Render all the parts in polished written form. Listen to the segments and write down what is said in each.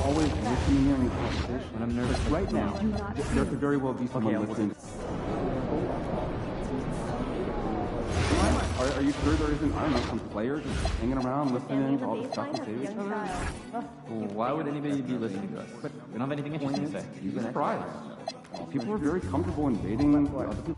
always listening in on competition. When I'm nervous right now, there could very well be someone listening. Are you sure there isn't, I don't know, some players just hanging around listening to all the stuff we say to each other? Well, why would anybody be listening to us? But we don't have anything interesting to say. You've been surprised. People are very comfortable invading other people.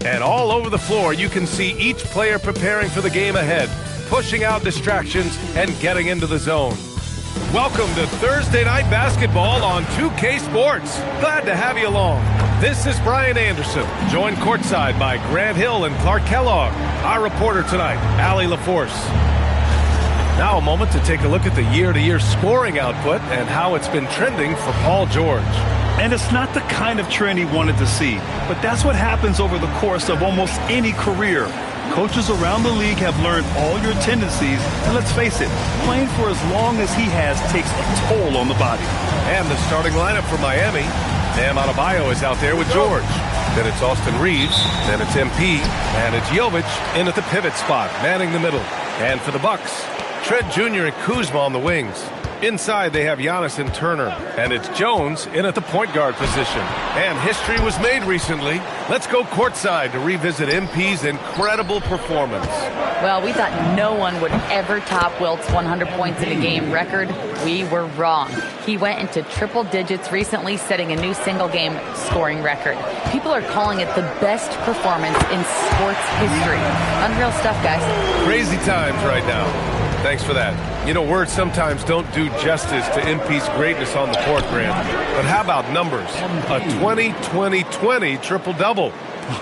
And all over the floor, you can see each player preparing for the game ahead, pushing out distractions and getting into the zone. Welcome to Thursday Night Basketball on 2K Sports. Glad to have you along. This is Brian Anderson, joined courtside by Grant Hill and Clark Kellogg. Our reporter tonight, Allie LaForce. Now a moment to take a look at the year-to-year scoring output and how it's been trending for Paul George. And it's not the kind of trend he wanted to see, but that's what happens over the course of almost any career. Coaches around the league have learned all your tendencies, and let's face it, playing for as long as he has takes a toll on the body. And the starting lineup for Miami, Bam Adebayo is out there with George. Then it's Austin Reeves, then it's MP, and it's Jovic in at the pivot spot, manning the middle. And for the Bucks, Trent Jr. and Kuzma on the wings. Inside, they have Giannis and Turner, and it's Jones in at the point guard position. And history was made recently. Let's go courtside to revisit MP's incredible performance. Well, we thought no one would ever top Wilt's 100 points in a game record. We were wrong. He went into triple digits recently, setting a new single-game scoring record. People are calling it the best performance in sports history. Unreal stuff, guys. Crazy times right now. Thanks for that. You know, words sometimes don't do justice to MP's greatness on the court, Grant. But how about numbers? A 20-20-20 triple-double.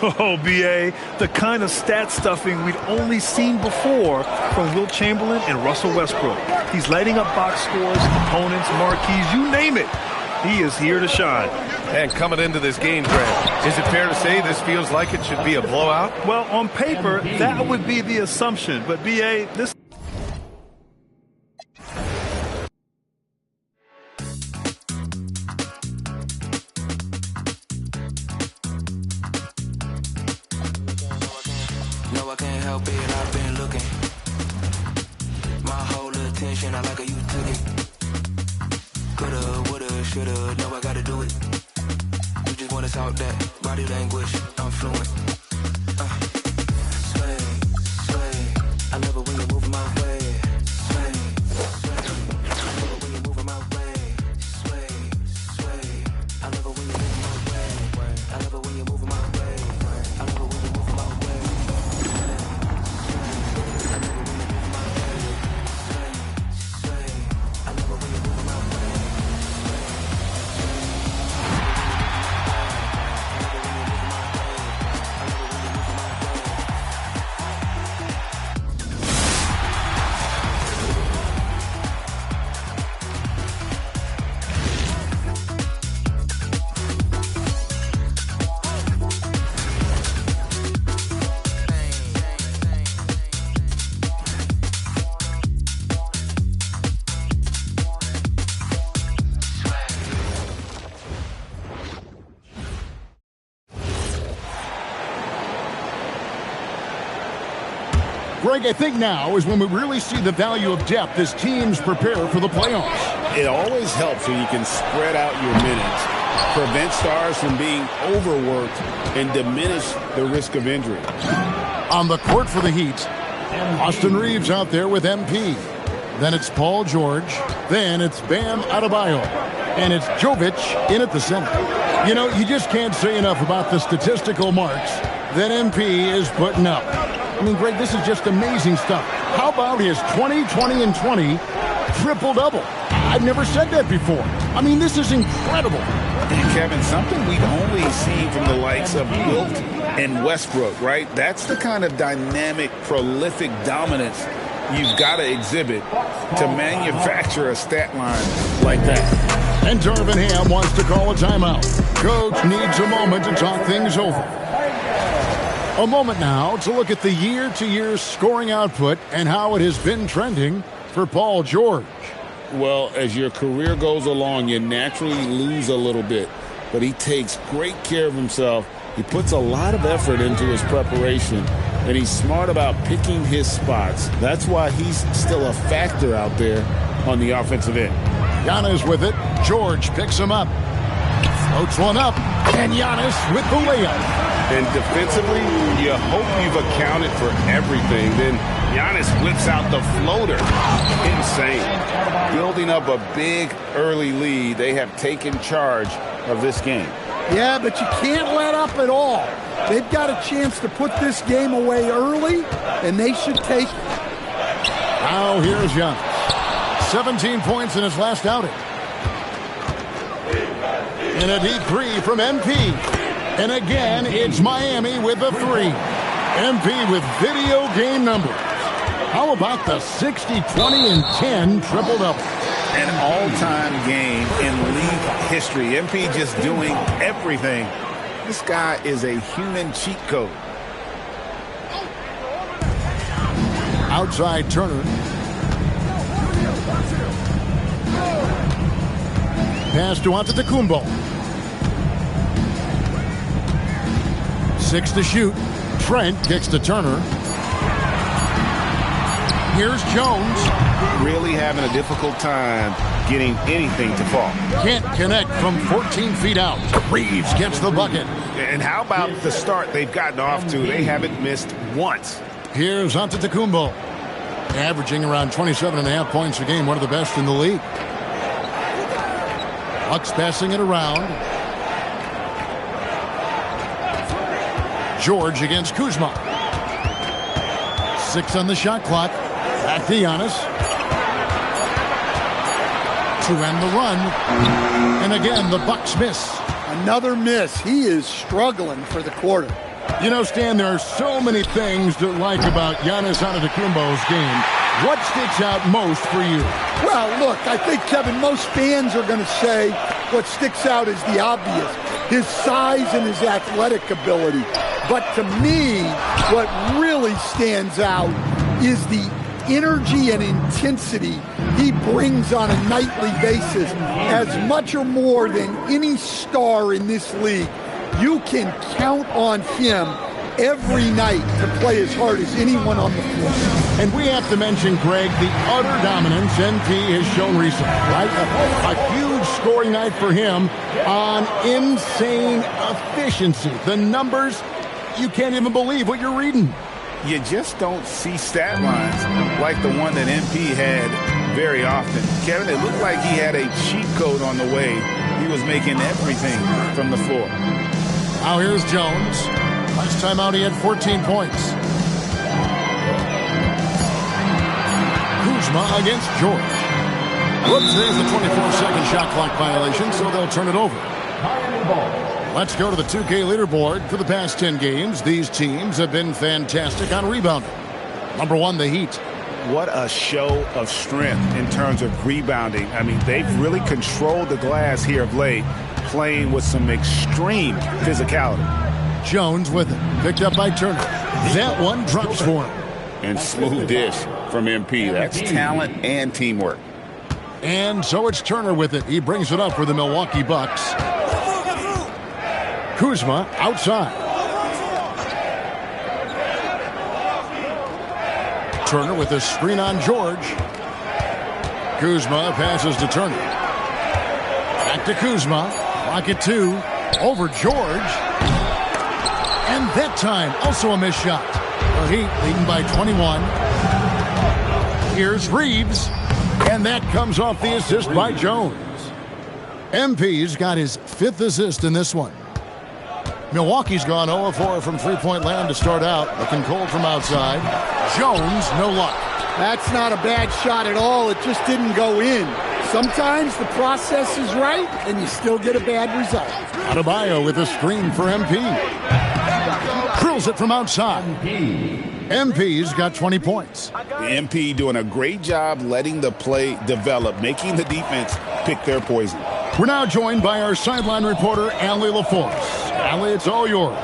Oh, B.A., the kind of stat stuffing we'd only seen before from Wilt Chamberlain and Russell Westbrook. He's lighting up box scores, opponents, marquees, you name it. He is here to shine. And coming into this game, Grant, is it fair to say this feels like it should be a blowout? Well, on paper, that would be the assumption. But, B.A., this... No, I can't help it, I've been looking. My whole attention, I like how you took it. Coulda, woulda, shoulda, no, I gotta do it. You just wanna talk that body language, I'm fluent. Sway, sway, I love it when you're moving my way. Sway, sway, I love it when you're moving my way. Sway, sway, I love it when you're moving my way. I love it when you're moving my way. I love it when you're moving my way. Greg, I think now is when we really see the value of depth as teams prepare for the playoffs. It always helps when you can spread out your minutes, prevent stars from being overworked, and diminish the risk of injury. On the court for the Heat, Austin Reeves out there with MP. Then it's Paul George. Then it's Bam Adebayo. And it's Jovic in at the center. You know, you just can't say enough about the statistical marks that MP is putting up. I mean, Greg, this is just amazing stuff. How about his 20, 20, and 20 triple-double? I've never said that before. I mean, this is incredible. And Kevin, something we've only seen from the likes of Wilt and Westbrook, right? That's the kind of dynamic, prolific dominance you've got to exhibit to manufacture a stat line like that. And Darvin Ham wants to call a timeout. Coach needs a moment to talk things over. A moment now to look at the year-to-year scoring output and how it has been trending for Paul George. Well, as your career goes along, you naturally lose a little bit. But he takes great care of himself. He puts a lot of effort into his preparation. And he's smart about picking his spots. That's why he's still a factor out there on the offensive end. Giannis with it. George picks him up. Floats one up. And Giannis with the layup. And defensively, you hope you've accounted for everything. Then Giannis whips out the floater. Insane. Building up a big early lead. They have taken charge of this game. Yeah, but you can't let up at all. They've got a chance to put this game away early, and they should take it. Now here's Giannis. 17 points in his last outing. And a deep three from MP. And again, it's Miami with a three. MP with video game numbers. How about the 60, 20, and 10 triple-double? An all-time game in league history. MP just doing everything. This guy is a human cheat code. Outside Turner. Pass to Antetokounmpo. 6 to shoot. Trent kicks to Turner. Here's Jones. Really having a difficult time getting anything to fall. Can't connect from 14 feet out. Reeves gets the bucket. And how about the start they've gotten off to? They haven't missed once. Here's Antetokounmpo. Averaging around 27.5 points a game. One of the best in the league. Bucks passing it around. George against Kuzma. 6 on the shot clock. Back to Giannis. To end the run. And again, the Bucks miss. Another miss. He is struggling for the quarter. You know, Stan, there are so many things to like about Giannis Antetokounmpo's game. What sticks out most for you? Well, look, I think, Kevin, most fans are going to say what sticks out is the obvious. His size and his athletic ability. But to me, what really stands out is the energy and intensity he brings on a nightly basis, as much or more than any star in this league. You can count on him every night to play as hard as anyone on the floor. And we have to mention, Greg, the utter dominance MP has shown recently, right? A huge scoring night for him on insane efficiency. The numbers, you can't even believe what you're reading. You just don't see stat lines like the one that MP had very often. Kevin, it looked like he had a cheat code on the way. He was making everything from the floor. Now here's Jones. Last time out he had 14 points. Kuzma against George. Whoops, there's the 24-second shot clock violation, so they'll turn it over. Let's go to the 2K leaderboard. For the past 10 games, these teams have been fantastic on rebounding. Number 1, the Heat. What a show of strength in terms of rebounding. I mean, they've really controlled the glass here of late, playing with some extreme physicality. Jones with it. Picked up by Turner. That one drops for him. And smooth dish from MP. That's talent and teamwork. And so it's Turner with it. He brings it up for the Milwaukee Bucks. Kuzma outside. Turner with a screen on George. Kuzma passes to Turner. Back to Kuzma. Clock at 2. Over George. And that time, also a missed shot. The Heat leading by 21. Here's Reeves. And that comes off the assist by Jones. MP's got his 5th assist in this one. Milwaukee's gone 0-4 from three-point land to start out. Looking cold from outside. Jones, no luck. That's not a bad shot at all. It just didn't go in. Sometimes the process is right, and you still get a bad result. Adebayo with a screen for MP. Drills it from outside. MP's got 20 points. MP doing a great job letting the play develop, making the defense pick their poison. We're now joined by our sideline reporter, Allie LaForce. Allie, it's all yours.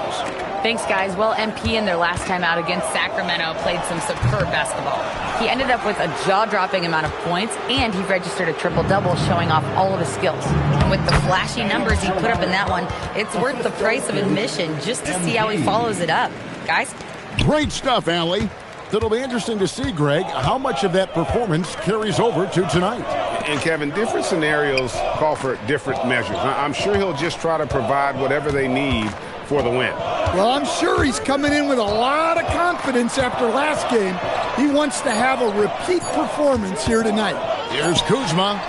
Thanks, guys. Well, MP in their last time out against Sacramento played some superb basketball. He ended up with a jaw-dropping amount of points, and he registered a triple-double, showing off all of his skills. And with the flashy numbers he put up in that one, it's worth the price of admission just to see how he follows it up. Guys? Great stuff, Allie. It'll be interesting to see, Greg, how much of that performance carries over to tonight. And, Kevin, different scenarios call for different measures. I'm sure he'll just try to provide whatever they need for the win. Well, I'm sure he's coming in with a lot of confidence after last game. He wants to have a repeat performance here tonight. Here's Kuzma,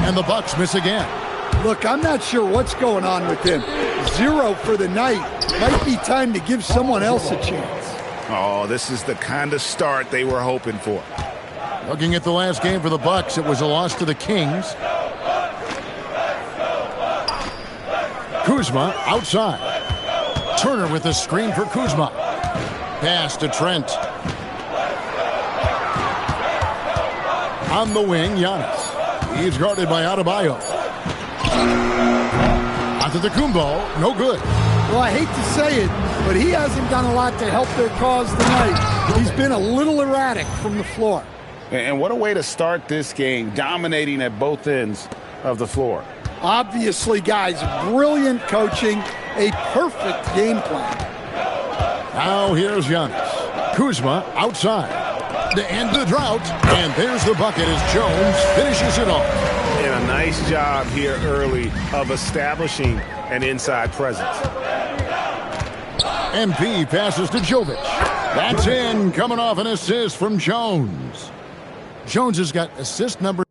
and the Bucks miss again. Look, I'm not sure what's going on with him. 0 for the night. Might be time to give someone else a chance. Oh, this is the kind of start they were hoping for. Looking at the last game for the Bucks, it was a loss to the Kings. Kuzma outside. Turner with a screen for Kuzma. Pass to Trent. On the wing, Giannis. He's guarded by Adebayo. Antetokounmpo, no good. Well, I hate to say it, but he hasn't done a lot to help their cause tonight. He's been a little erratic from the floor. And what a way to start this game, dominating at both ends of the floor. Obviously, guys, brilliant coaching, a perfect game plan. Now here's Giannis. Kuzma outside. To end the drought. And there's the bucket as Jones finishes it off. And a nice job here early of establishing an inside presence. MP passes to Jovic. That's in, coming off an assist from Jones. Jones has got assist number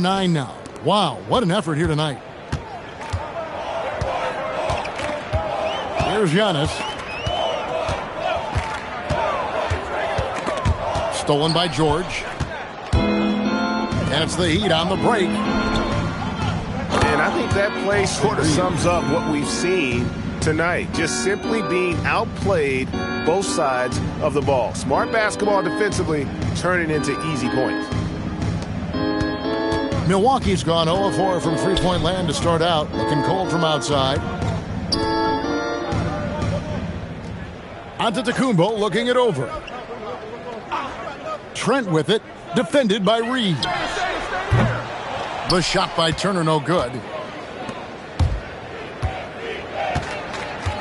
9 now. Wow, what an effort here tonight. Here's Giannis. Stolen by George. And it's the Heat on the break. And I think that play sort of sums up what we've seen tonight. Just simply being outplayed both sides of the ball. Smart basketball defensively, turning into easy points. Milwaukee's gone 0-4 from three-point land to start out. Looking cold from outside. Antetokounmpo looking it over. Trent with it. Defended by Reed. The shot by Turner, no good.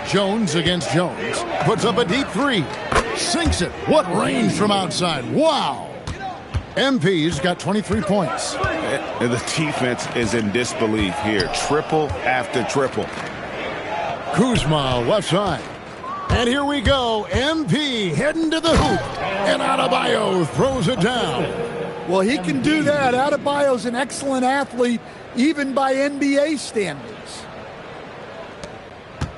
Jones against Jones. Puts up a deep three. Sinks it. What range from outside. Wow. MP's got 23 points. And the defense is in disbelief here. Triple after triple. Kuzma left side. And here we go. MP heading to the hoop. And Adebayo throws it down. Well, he can do that. Adebayo's an excellent athlete, even by NBA standards.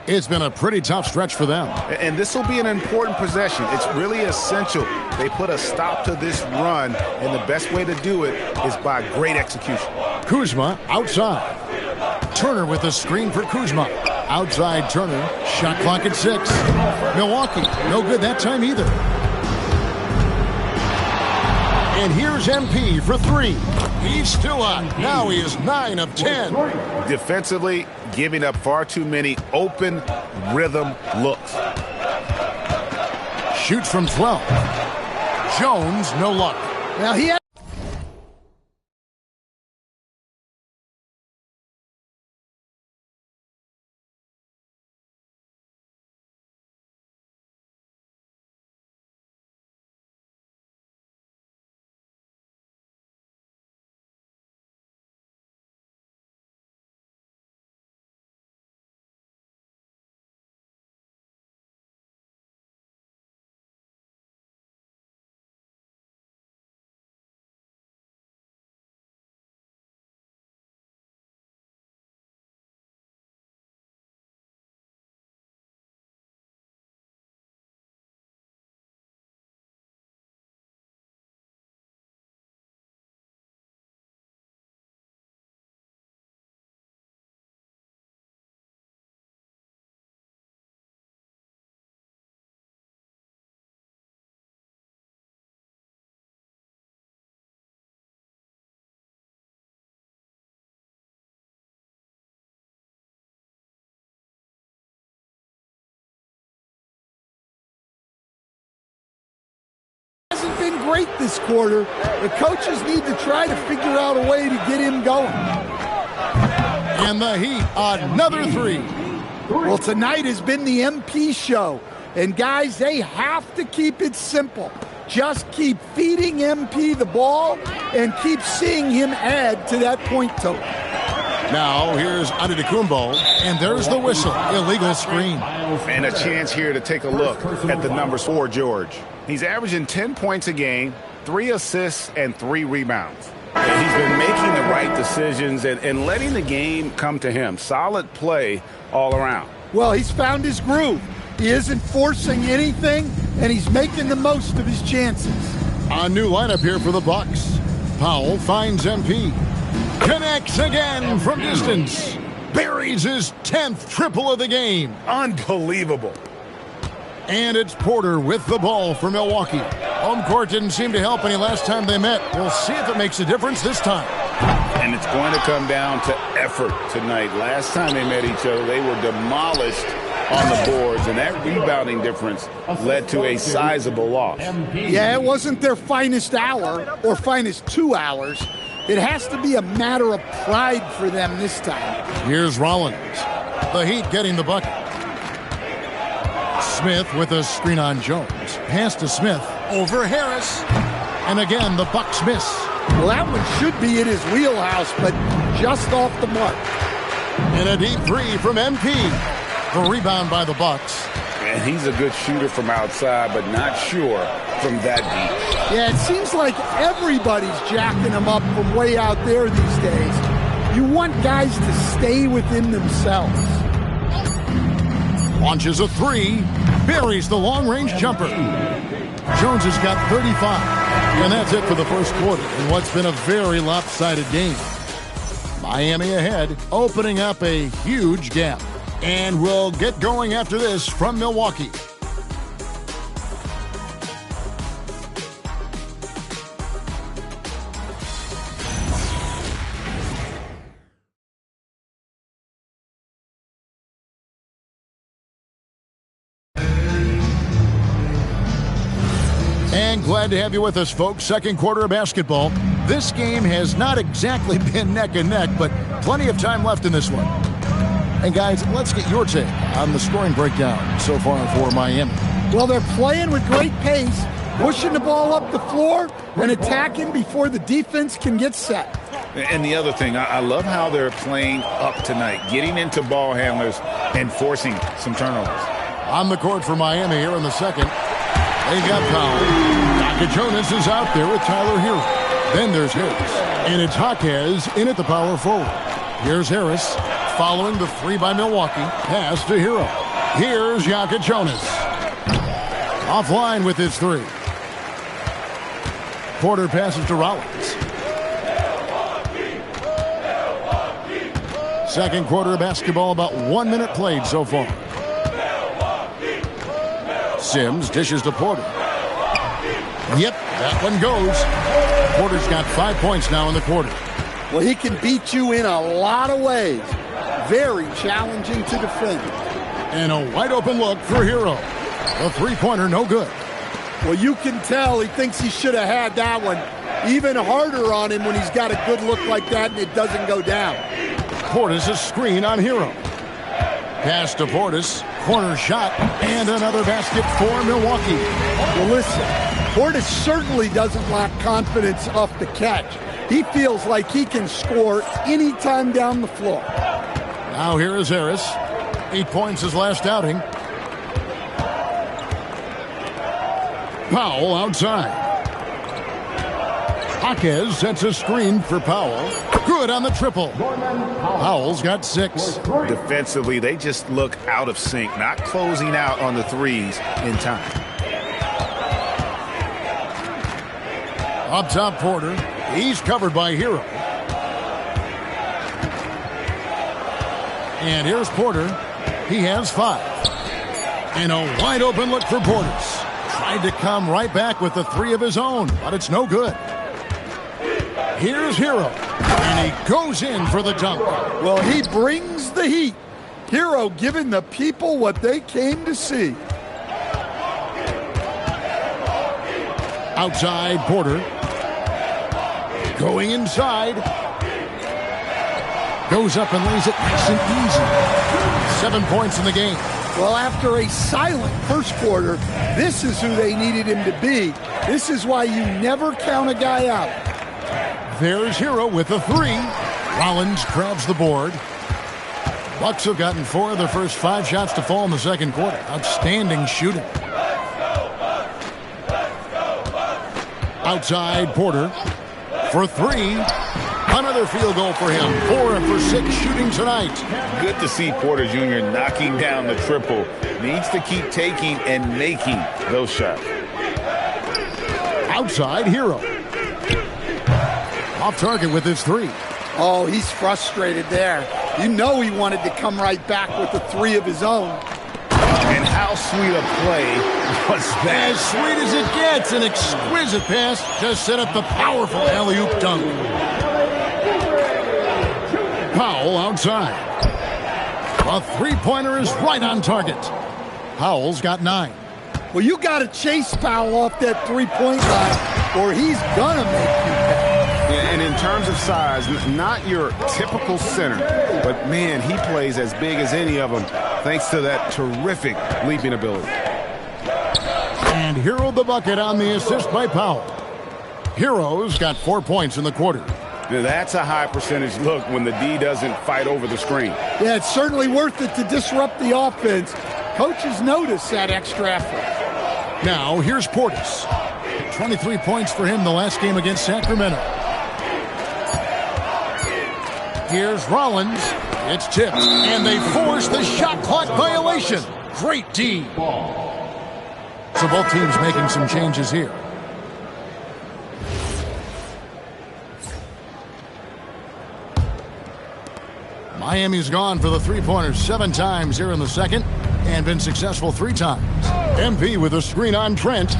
It's been a pretty tough stretch for them. And this will be an important possession. It's really essential they put a stop to this run, and the best way to do it is by great execution. Kuzma outside. Turner with a screen for Kuzma. Outside Turner. Shot clock at 6. Milwaukee, no good that time either. And here's MP for 3. He's still up. Now he is 9 of 10. Defensively, giving up far too many open rhythm looks. Shoots from 12. Jones, no luck. Now he had hasn't been great this quarter. The coaches need to try to figure out a way to get him going. And the Heat, another 3. Well, tonight has been the MP show. And guys, they have to keep it simple. Just keep feeding MP the ball and keep seeing him add to that point total. Now here's Antetokounmpo, and there's the whistle. Illegal screen. And a chance here to take a look at the numbers for George. He's averaging 10 points a game, 3 assists, and 3 rebounds. And he's been making the right decisions and letting the game come to him. Solid play all around. Well, he's found his groove. He isn't forcing anything, and he's making the most of his chances. A new lineup here for the Bucks. Powell finds MP. Connects again from distance. Buries his 10th triple of the game. Unbelievable. And it's Porter with the ball for Milwaukee. Home court didn't seem to help any last time they met. We'll see if it makes a difference this time. And it's going to come down to effort tonight. Last time they met each other, they were demolished on the boards, and that rebounding difference led to a sizable loss. Yeah, it wasn't their finest hour or finest 2 hours. It has to be a matter of pride for them this time. Here's Rollins. The Heat getting the bucket. Smith with a screen on Jones. Pass to Smith. Over Harris. And again, the Bucks miss. Well, that one should be in his wheelhouse, but just off the mark. And a deep 3 from MP. The rebound by the Bucks. And he's a good shooter from outside, but not sure from that deep. Yeah, it seems like everybody's jacking them up from way out there these days. You want guys to stay within themselves. Launches a three, buries the long-range jumper. Jones has got 35, and that's it for the first quarter in what's been a very lopsided game. Miami ahead, opening up a huge gap. And we'll get going after this from Milwaukee. And glad to have you with us, folks. Second quarter of basketball. This game has not exactly been neck and neck, but plenty of time left in this one. And guys, let's get your take on the scoring breakdown so far for Miami. Well, they're playing with great pace, pushing the ball up the floor and attacking before the defense can get set. And the other thing, I love how they're playing up tonight, getting into ball handlers and forcing some turnovers. On the court for Miami here in the second. They got Powell. Jonas is out there with Tyler Hero. Then there's Harris. And it's Jaquez in at the power forward. Here's Harris following the three by Milwaukee. Pass to Hero. Here's Jonas. Offline with his three. Porter passes to Rollins. Second quarter of basketball, about 1 minute played so far. Sims dishes to Porter. Yep, that one goes. Porter's got 5 points now in the quarter. Well, he can beat you in a lot of ways. Very challenging to defend. And a wide open look for Hero. A three-pointer, no good. Well, you can tell he thinks he should have had that one. Even harder on him when he's got a good look like that and it doesn't go down. Portis a screen on Hero. Pass to Portis. Corner shot. And another basket for Milwaukee. Well, listen. Portis certainly doesn't lack confidence off the catch. He feels like he can score anytime down the floor. Now here is Harris. 8 points his last outing. Powell outside. Jaquez sets a screen for Powell. Good on the triple. Powell's got 6. Defensively, they just look out of sync, not closing out on the threes in time. Up top, Porter. He's covered by Hero. And here's Porter. He has 5. And a wide open look for Portis. Tried to come right back with the 3 of his own, but it's no good. Here's Hero. And he goes in for the dunk. Well, he brings the heat. Hero giving the people what they came to see. Outside, Porter. Going inside. Goes up and lays it nice and easy. 7 points in the game. Well, after a silent first quarter, this is who they needed him to be. This is why you never count a guy out. There's Hero with a 3. Rollins grabs the board. Bucks have gotten 4 of their first 5 shots to fall in the second quarter. Outstanding shooting. Outside, Porter for 3. Another field goal for him. 4 for 6 shooting tonight. Good to see Porter Jr. knocking down the triple. Needs to keep taking and making those shots. Outside, Hero. Off target with his 3. Oh, he's frustrated there. You know he wanted to come right back with the 3 of his own. And how sweet a play was that? As sweet as it gets. An exquisite pass to set up the powerful alley-oop dunk. Powell outside. A three-pointer is right on target. Powell's got 9. Well, you got to chase Powell off that three-point line, or he's going to make you pay. And in terms of size, not your typical center, but man, he plays as big as any of them thanks to that terrific leaping ability. And Hero the bucket on the assist by Powell. Hero's got 4 points in the quarter. Now, that's a high percentage look when the D doesn't fight over the screen. Yeah, it's certainly worth it to disrupt the offense. Coaches notice that extra effort. Now here's Portis. 23 points for him the last game against Sacramento. Here's Rollins. It's tipped, and they force the shot clock violation. Great D. So both teams making some changes here. Miami's gone for the three-pointers 7 times here in the second and been successful 3 times. MP with a screen on Trent.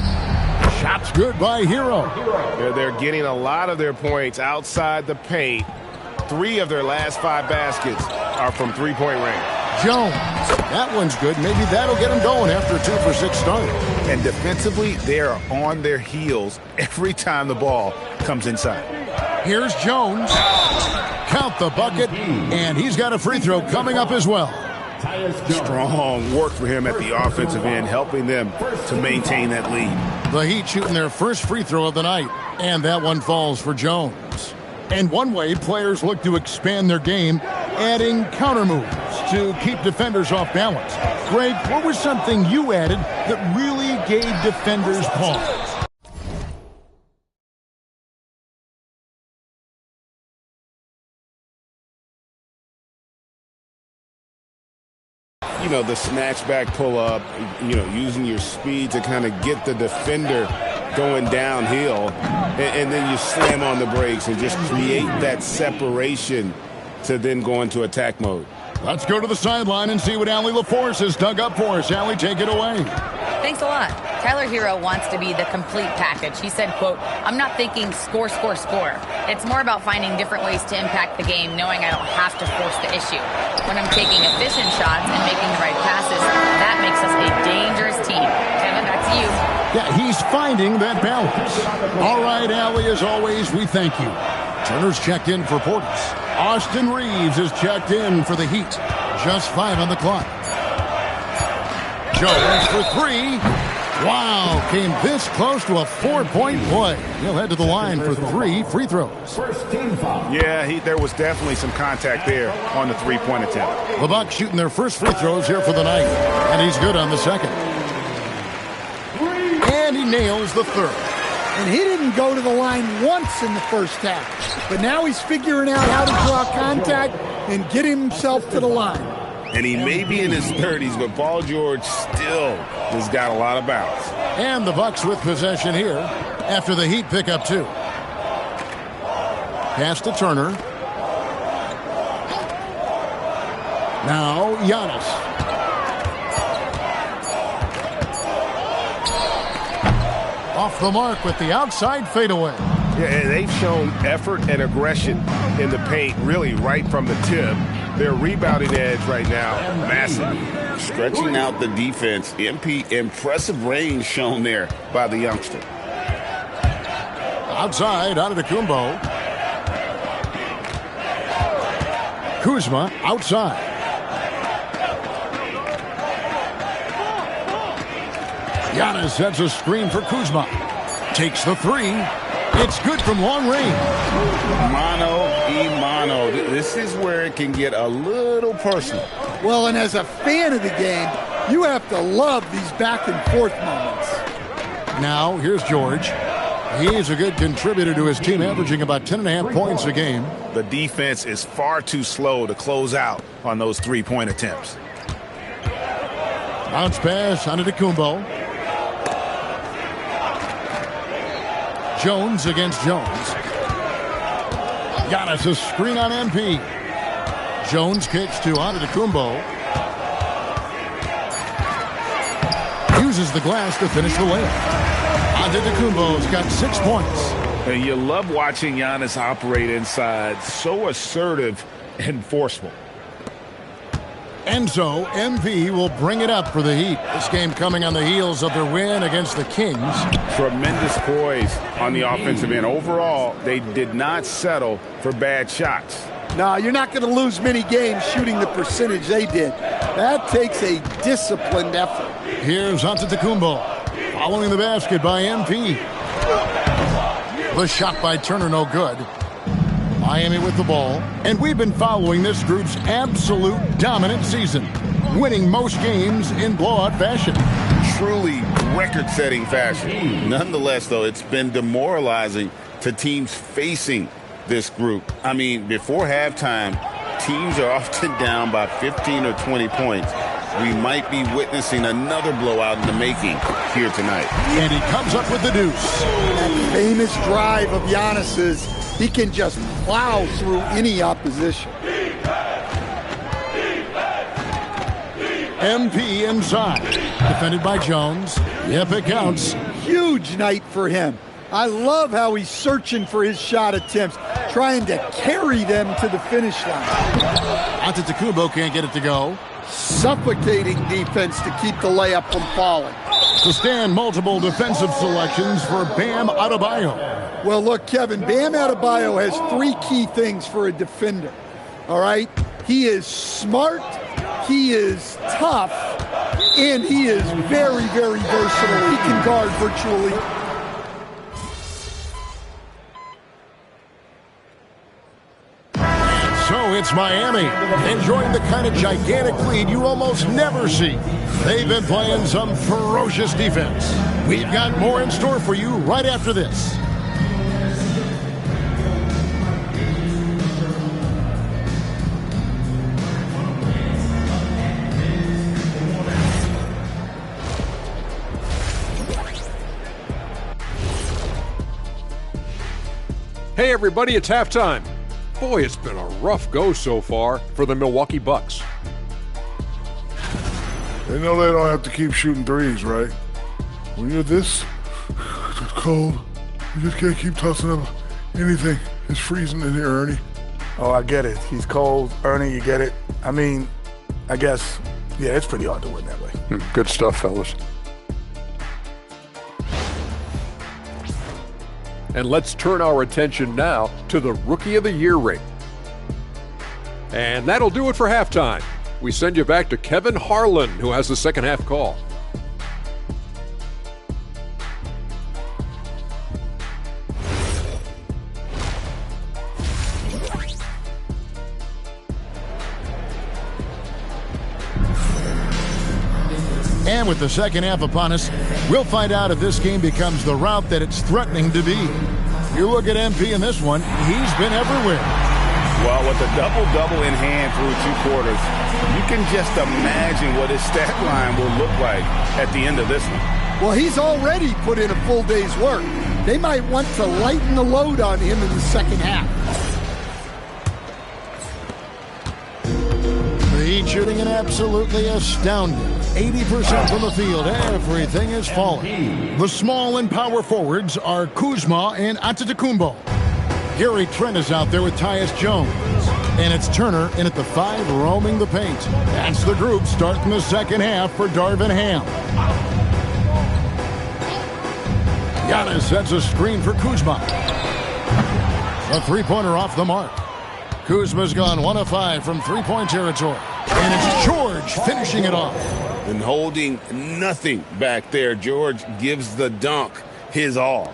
Shot's good by Hero. They're getting a lot of their points outside the paint. 3 of their last 5 baskets are from three-point range. Jones. That one's good. Maybe that'll get them going after a 2-for-6 start. And defensively, they are on their heels every time the ball comes inside. Here's Jones. Count the bucket, and he's got a free throw coming up as well. Strong work for him at the offensive end, helping them to maintain that lead. The Heat shooting their first free throw of the night, and that one falls for Jones. And one way players look to expand their game, adding counter moves to keep defenders off balance. Greg, what was something you added that really gave defenders pause? You know, the snatch back pull up, using your speed to kind of get the defender going downhill, and then you slam on the brakes and just create that separation to then go into attack mode. Let's go to the sideline and see what Allie LaForce has dug up for us. Allie, take it away. Thanks a lot. Tyler Hero wants to be the complete package. He said, quote, "I'm not thinking score, score, score. It's more about finding different ways to impact the game, knowing I don't have to force the issue. When I'm taking efficient shots and making the right passes, that makes us a dangerous team." Kevin, back to you. Yeah, he's finding that balance. All right, Allie, as always, we thank you. Turner's checked in for Portis. Austin Reeves is checked in for the Heat. Just 5 on the clock. Jones for 3. Wow, came this close to a 4-point play. He'll head to the line for 3 free throws. Yeah, there was definitely some contact there on the three-point attempt. The Bucks shooting their first free throws here for the night, and he's good on the second. And he nails the third. And he didn't go to the line once in the first half. But now he's figuring out how to draw contact and get himself to the line. And he may be in his 30s, but Paul George still has got a lot of bounce. And the Bucks with possession here after the Heat pick up 2. Pass to Turner. Now Giannis. Off the mark with the outside fadeaway. Yeah, they've shown effort and aggression in the paint, really right from the tip. Their rebounding edge right now, massive. Stretching out the defense. MP, impressive range shown there by the youngster. Outside, Antetokounmpo. Kuzma outside. Giannis sets a screen for Kuzma. Takes the 3. It's good from long range. Mano a mano. This is where it can get a little personal. Well, and as a fan of the game, you have to love these back and forth moments. Now, here's George. He's a good contributor to his team, averaging about 10.5 points a game. The defense is far too slow to close out on those three-point attempts. Bounce pass on Antetokounmpo. Jones against Jones. Giannis a screen on MP. Jones kicks to Antetokounmpo. Uses the glass to finish the layup. Antetokounmpo's got 6 points. And you love watching Giannis operate inside. So assertive and forceful. And so, MP will bring it up for the Heat. This game coming on the heels of their win against the Kings. Tremendous poise on the offensive end. Overall, they did not settle for bad shots. No, you're not going to lose many games shooting the percentage they did. That takes a disciplined effort. Here's Antetokounmpo. Following the basket by MP. The shot by Turner, no good. Miami with the ball. And we've been following this group's absolute dominant season, winning most games in blowout fashion. truly record-setting fashion. Nonetheless, though, it's been demoralizing to teams facing this group. I mean, before halftime, teams are often down by 15 or 20 points. We might be witnessing another blowout in the making here tonight. And he comes up with the deuce. That famous drive of Giannis's, he can just plow through any opposition. MP inside. Defended by Jones. Yep, it counts. Huge night for him. I love how he's searching for his shot attempts, trying to carry them to the finish line. Antetokounmpo can't get it to go. Suffocating defense to keep the layup from falling. To stand multiple defensive selections for Bam Adebayo. Well, look, Kevin, Bam Adebayo has three key things for a defender. All right? He is smart, he is tough, and he is very, very versatile. He can guard virtually. So it's Miami, enjoying the kind of gigantic lead you almost never see. They've been playing some ferocious defense. We've got more in store for you right after this. Hey everybody, it's halftime. Boy, it's been a rough go so far for the Milwaukee Bucks. They know they don't have to keep shooting threes, right? When you're this cold, you just can't keep tossing up anything. It's freezing in here, Ernie. Oh, I get it. He's cold. Ernie, you get it. I mean, I guess, yeah, it's pretty hard to win that way. Good stuff, fellas. And let's turn our attention now to the Rookie of the Year ring. And that'll do it for halftime. We send you back to Kevin Harlan, who has the second half call. And with the second half upon us, we'll find out if this game becomes the route that it's threatening to be. You look at MP in this one, he's been everywhere. Well, with a double-double in hand through two quarters, you can just imagine what his stat line will look like at the end of this one. Well, he's already put in a full day's work. They might want to lighten the load on him in the second half. The Heat shooting an absolutely astounding 80% from the field. Everything is falling. The small and power forwards are Kuzma and Antetokounmpo. Gary Trent is out there with Tyus Jones. And it's Turner in at the 5 roaming the paint. That's the group starting the second half for Darvin Ham. Giannis sets a screen for Kuzma. A three-pointer off the mark. Kuzma's gone 1 of 5 from three-point territory. And it's George finishing it off. And holding nothing back there, George gives the dunk his all.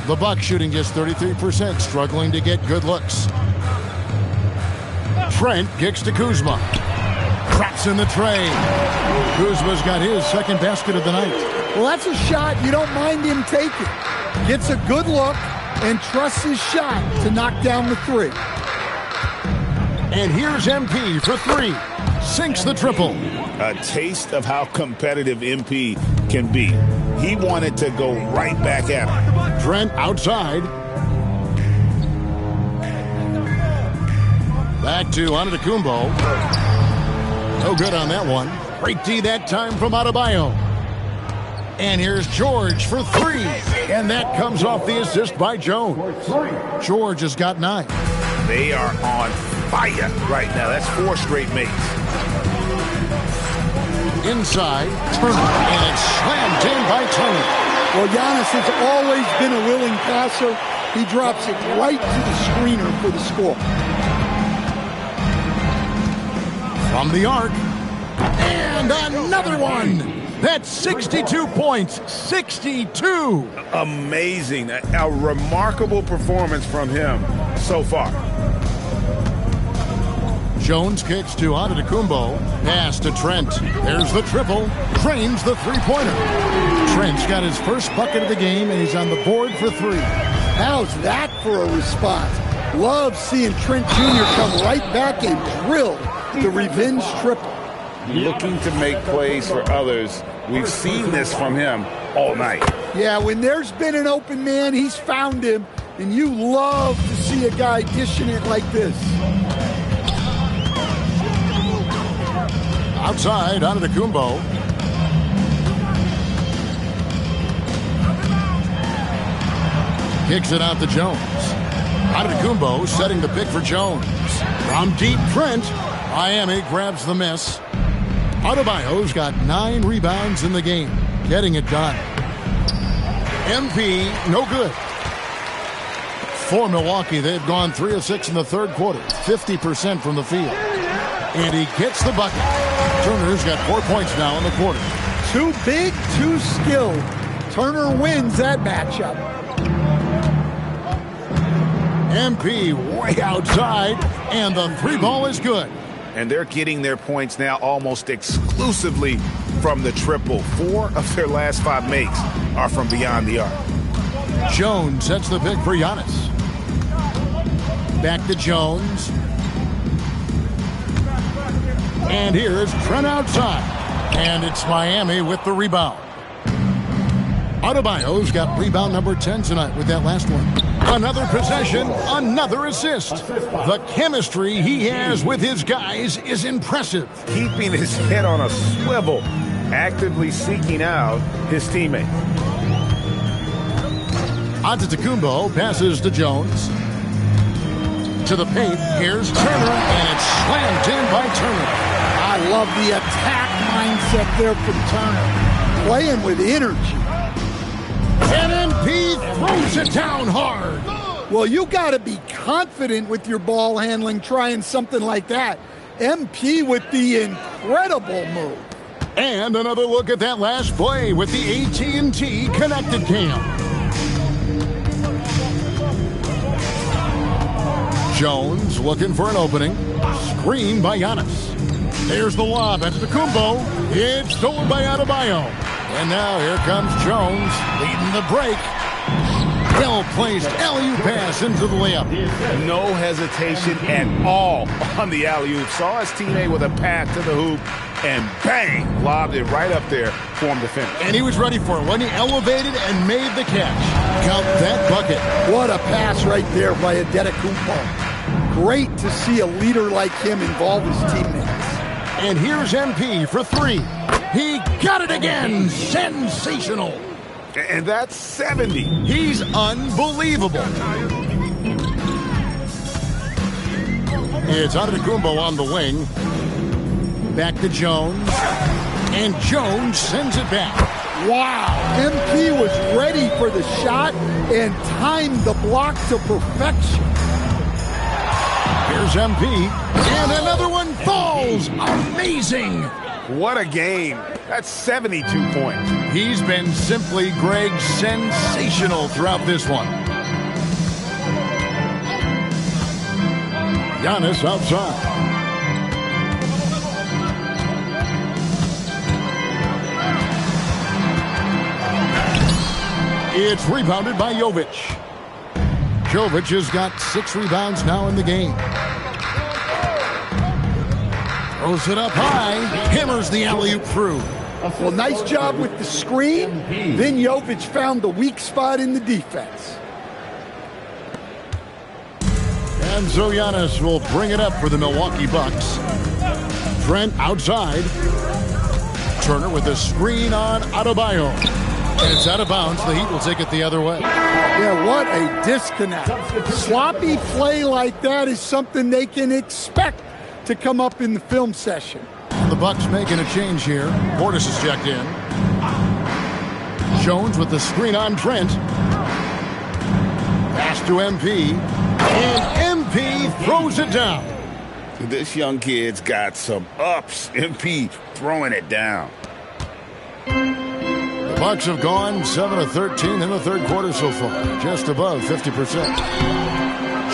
The Bucks shooting just 33%, struggling to get good looks. Trent kicks to Kuzma. Cracks in the tray. Kuzma's got his second basket of the night. Well, that's a shot you don't mind him taking. Gets a good look and trusts his shot to knock down the three. And here's MP for 3. Sinks the triple. A taste of how competitive MP can be. He wanted to go right back at him. Trent outside. Back to Antetokounmpo. No good on that one. Great D that time from Adebayo. And here's George for 3. And that comes off the assist by Jones. George has got 9. They are on fire right now. That's 4 straight makes. Inside, Turner, and it's slammed in by Turner. Well, Giannis has always been a willing passer. He drops it right to the screener for the score. From the arc, and another one. That's 62 points, 62. Amazing. A remarkable performance from him so far. Jones kicks to Antetokounmpo. Pass to Trent. There's the triple. Drains the three-pointer. Trent's got his first bucket of the game, and he's on the board for 3. How's that for a response? Love seeing Trent Jr. come right back and drill the revenge triple. Looking to make plays for others. We've seen this from him all night. Yeah, when there's been an open man, he's found him, and you love to see a guy dishing it like this. Outside, Antetokounmpo. Kicks it out to Jones. Antetokounmpo setting the pick for Jones. From deep, Trent. Miami grabs the miss. Adebayo's got 9 rebounds in the game. Getting it done. MP, no good. For Milwaukee, they've gone 3 of 6 in the third quarter. 50% from the field. And he gets the bucket. Turner's got 4 points now in the quarter. Too big, too skilled. Turner wins that matchup. MP way outside, and the 3 ball is good. And they're getting their points now almost exclusively from the triple. 4 of their last 5 makes are from beyond the arc. Jones sets the pick for Giannis. Back to Jones. And here's Trent outside. And it's Miami with the rebound. Adebayo's got rebound number 10 tonight with that last one. Another possession, another assist. The chemistry he has with his guys is impressive. Keeping his head on a swivel, actively seeking out his teammate. Antetokounmpo passes to Jones. To the paint, here's Turner, and it's slammed in by Turner. I love the attack mindset there from Turner. Playing with energy. And MP throws it down hard. Well, you got to be confident with your ball handling trying something like that. MP with the incredible move. And another look at that last play with the AT&T connected cam. Jones looking for an opening. Screen by Giannis. There's the lob at Antetokounmpo. It's stolen by Adebayo. And now here comes Jones leading the break. Well-placed alley-oop pass into the layup. No hesitation at all on the alley-oop. Saw his teammate with a pass to the hoop and bang, lobbed it right up there for him to finish. And he was ready for it when he elevated and made the catch. Count that bucket. What a pass right there by Antetokounmpo. Great to see a leader like him involve his teammates. And here's MP for 3. He got it again. Sensational. And that's 70. He's unbelievable. It's Antetokounmpo on the wing. Back to Jones. And Jones sends it back. Wow. MP was ready for the shot and timed the block to perfection. Here's MP. And another one falls. Amazing. What a game. That's 72 points. He's been simply, Greg, sensational throughout this one. Giannis outside. It's rebounded by Jovic. Jovic has got 6 rebounds now in the game. Throws it up high, hammers the alley-oop through. Well, nice job with the screen. Then Jovic found the weak spot in the defense. And so Giannis will bring it up for the Milwaukee Bucks. Trent outside. Turner with a screen on Adebayo. And it's out of bounds. The Heat will take it the other way. Yeah, what a disconnect. Sloppy play like that is something they can expect to come up in the film session. The Bucks making a change here. Portis is checked in. Jones with the screen on Trent. Pass to MP. And MP throws it down. This young kid's got some ups. MP throwing it down. The Bucks have gone 7 of 13 in the third quarter so far. Just above 50%.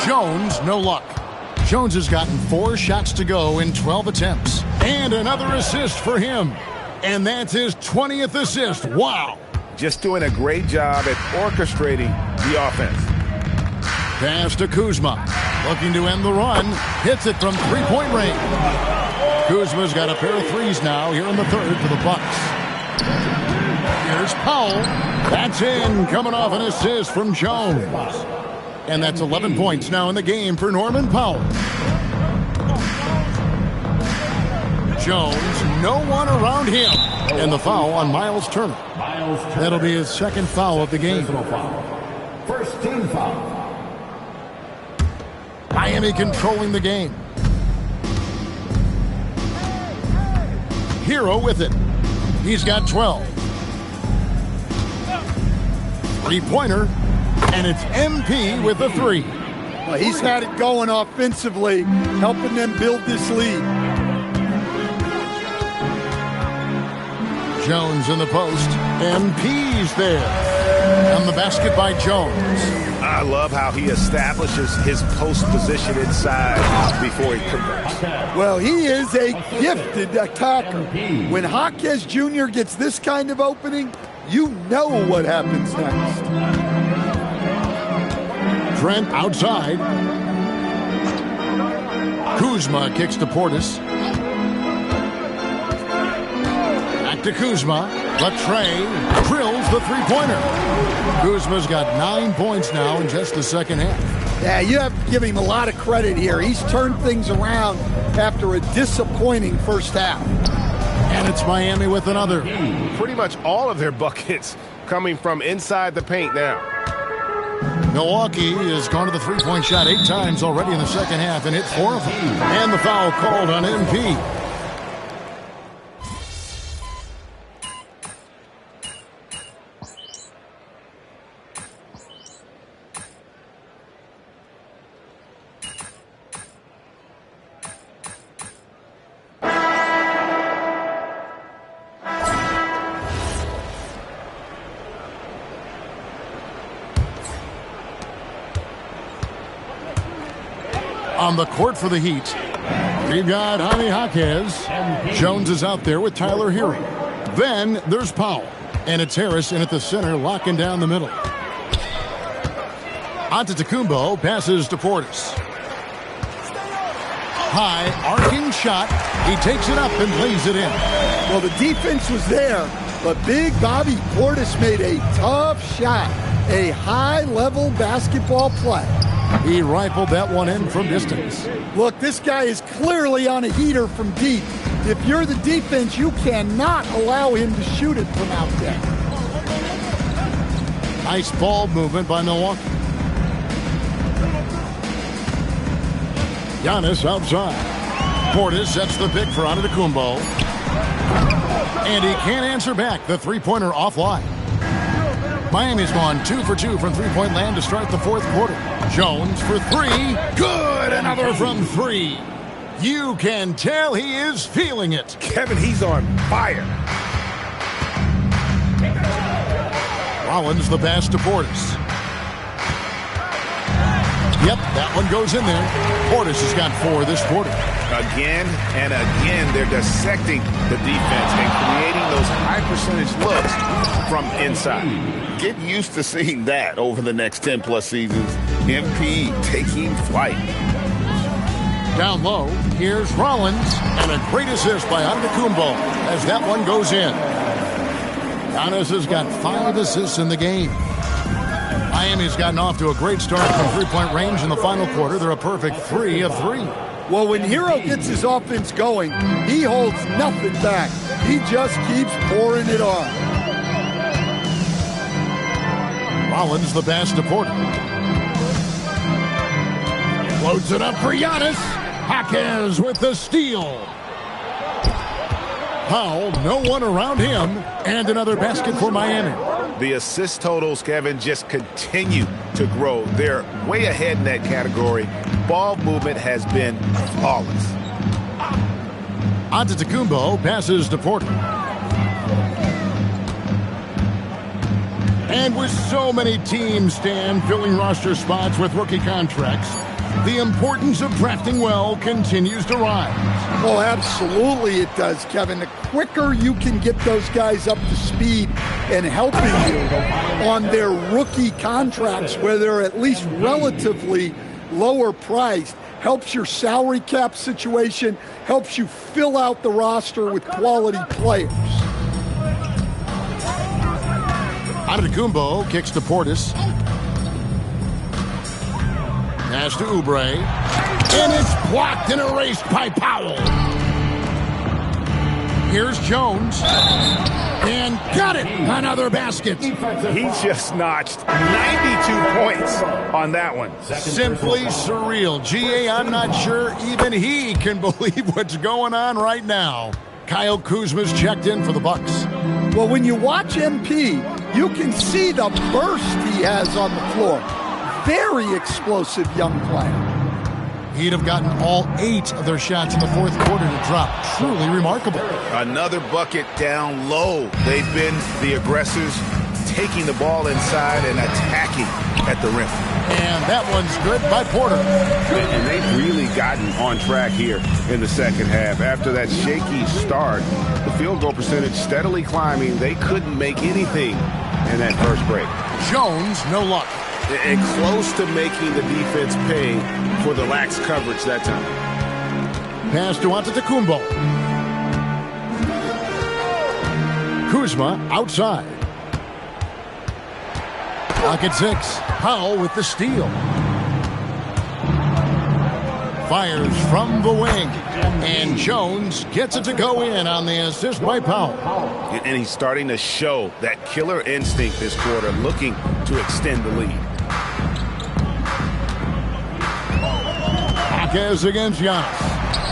Jones, no luck. Jones has gotten 4 shots to go in 12 attempts. And another assist for him. And that's his 20th assist. Wow. Just doing a great job at orchestrating the offense. Pass to Kuzma. Looking to end the run. Hits it from three-point range. Kuzma's got a pair of threes now here in the third for the Bucks. Here's Powell. That's in, coming off an assist from Jones. And that's 11 points now in the game for Norman Powell. Jones, no one around him. And the foul on Miles Turner. That'll be his second foul of the game. First team foul. Miami controlling the game. Hero with it. He's got 12. Three-pointer, and it's MP with a 3. Well, he's had it going offensively, helping them build this lead. Jones in the post. MP's there. And the basket by Jones. I love how he establishes his post position inside before he converts. Well, he is a gifted attacker. When Jaquez Jr. gets this kind of opening, you know what happens next. Trent outside. Kuzma kicks to Portis. Back to Kuzma. Latre drills the three-pointer. Kuzma's got 9 points now in just the second half. Yeah, you have to give him a lot of credit here. He's turned things around after a disappointing first half. And it's Miami with another. Pretty much all of their buckets coming from inside the paint now. Milwaukee has gone to the three-point shot 8 times already in the second half and hit 4 of them. And the foul called on MP. On the court for the Heat, we've got Jaime Jaquez. Jones is out there with Tyler Hero. Then there's Powell. And it's Harris in at the center, locking down the middle. Antetokounmpo passes to Portis. High, arcing shot. He takes it up and lays it in. Well, the defense was there, but big Bobby Portis made a tough shot. A high-level basketball play. He rifled that one in from distance. Look, this guy is clearly on a heater from deep. If you're the defense, you cannot allow him to shoot it from out there. Nice ball movement by Milwaukee. Giannis outside. Portis sets the pick for Antetokounmpo. And he can't answer back. The three-pointer offline. Miami's gone 2 for 2 from three-point land to start the fourth quarter. Jones for 3. Good! Another from 3. You can tell he is feeling it. Kevin, he's on fire. Rollins the pass to Portis. Yep, that one goes in there. Portis has got 4 this quarter. Again and again, they're dissecting the defense and creating those high-percentage looks from inside. Get used to seeing that over the next 10-plus seasons. MP taking flight. Down low, here's Rollins, and a great assist by Antetokounmpo as that one goes in. Giannis has got 5 assists in the game. Miami's gotten off to a great start from three-point range in the final quarter. They're a perfect 3 of 3. Well, when Hero gets his offense going, he holds nothing back. He just keeps pouring it on. Rollins the pass to Porter. Floats it up for Giannis. Jaquez with the steal. Powell, no one around him, and another basket for Miami. The assist totals, Kevin, just continue to grow. They're way ahead in that category. Ball movement has been flawless. Antetokounmpo passes to Porter. And with so many teams, Stan, filling roster spots with rookie contracts, the importance of drafting well continues to rise. Oh, absolutely it does, Kevin. The quicker you can get those guys up to speed and helping you on their rookie contracts, where they're at least relatively lower priced, helps your salary cap situation, helps you fill out the roster with quality players. Antetokounmpo kicks to Portis. Pass to Oubre. And it's blocked and erased by Powell. Here's Jones. And got it. Another basket. He just notched 92 points on that one. Simply surreal. GA, I'm not sure even he can believe what's going on right now. Kyle Kuzma's checked in for the Bucks. Well, when you watch MP, you can see the burst he has on the floor. Very explosive young player. He'd have gotten all 8 of their shots in the fourth quarter to drop. Truly remarkable. Another bucket down low. They've been the aggressors, taking the ball inside and attacking at the rim. And that one's good by Porter. And they've really gotten on track here in the second half. After that shaky start, the field goal percentage steadily climbing. They couldn't make anything in that first break. Jones, no luck. And close to making the defense pay for the lax coverage that time. Pass to Antetokounmpo. Kuzma outside. Clock at 6. Powell with the steal. Fires from the wing. And Jones gets it to go in on the assist by Powell. And he's starting to show that killer instinct this quarter, looking to extend the lead. Marquez against Giannis.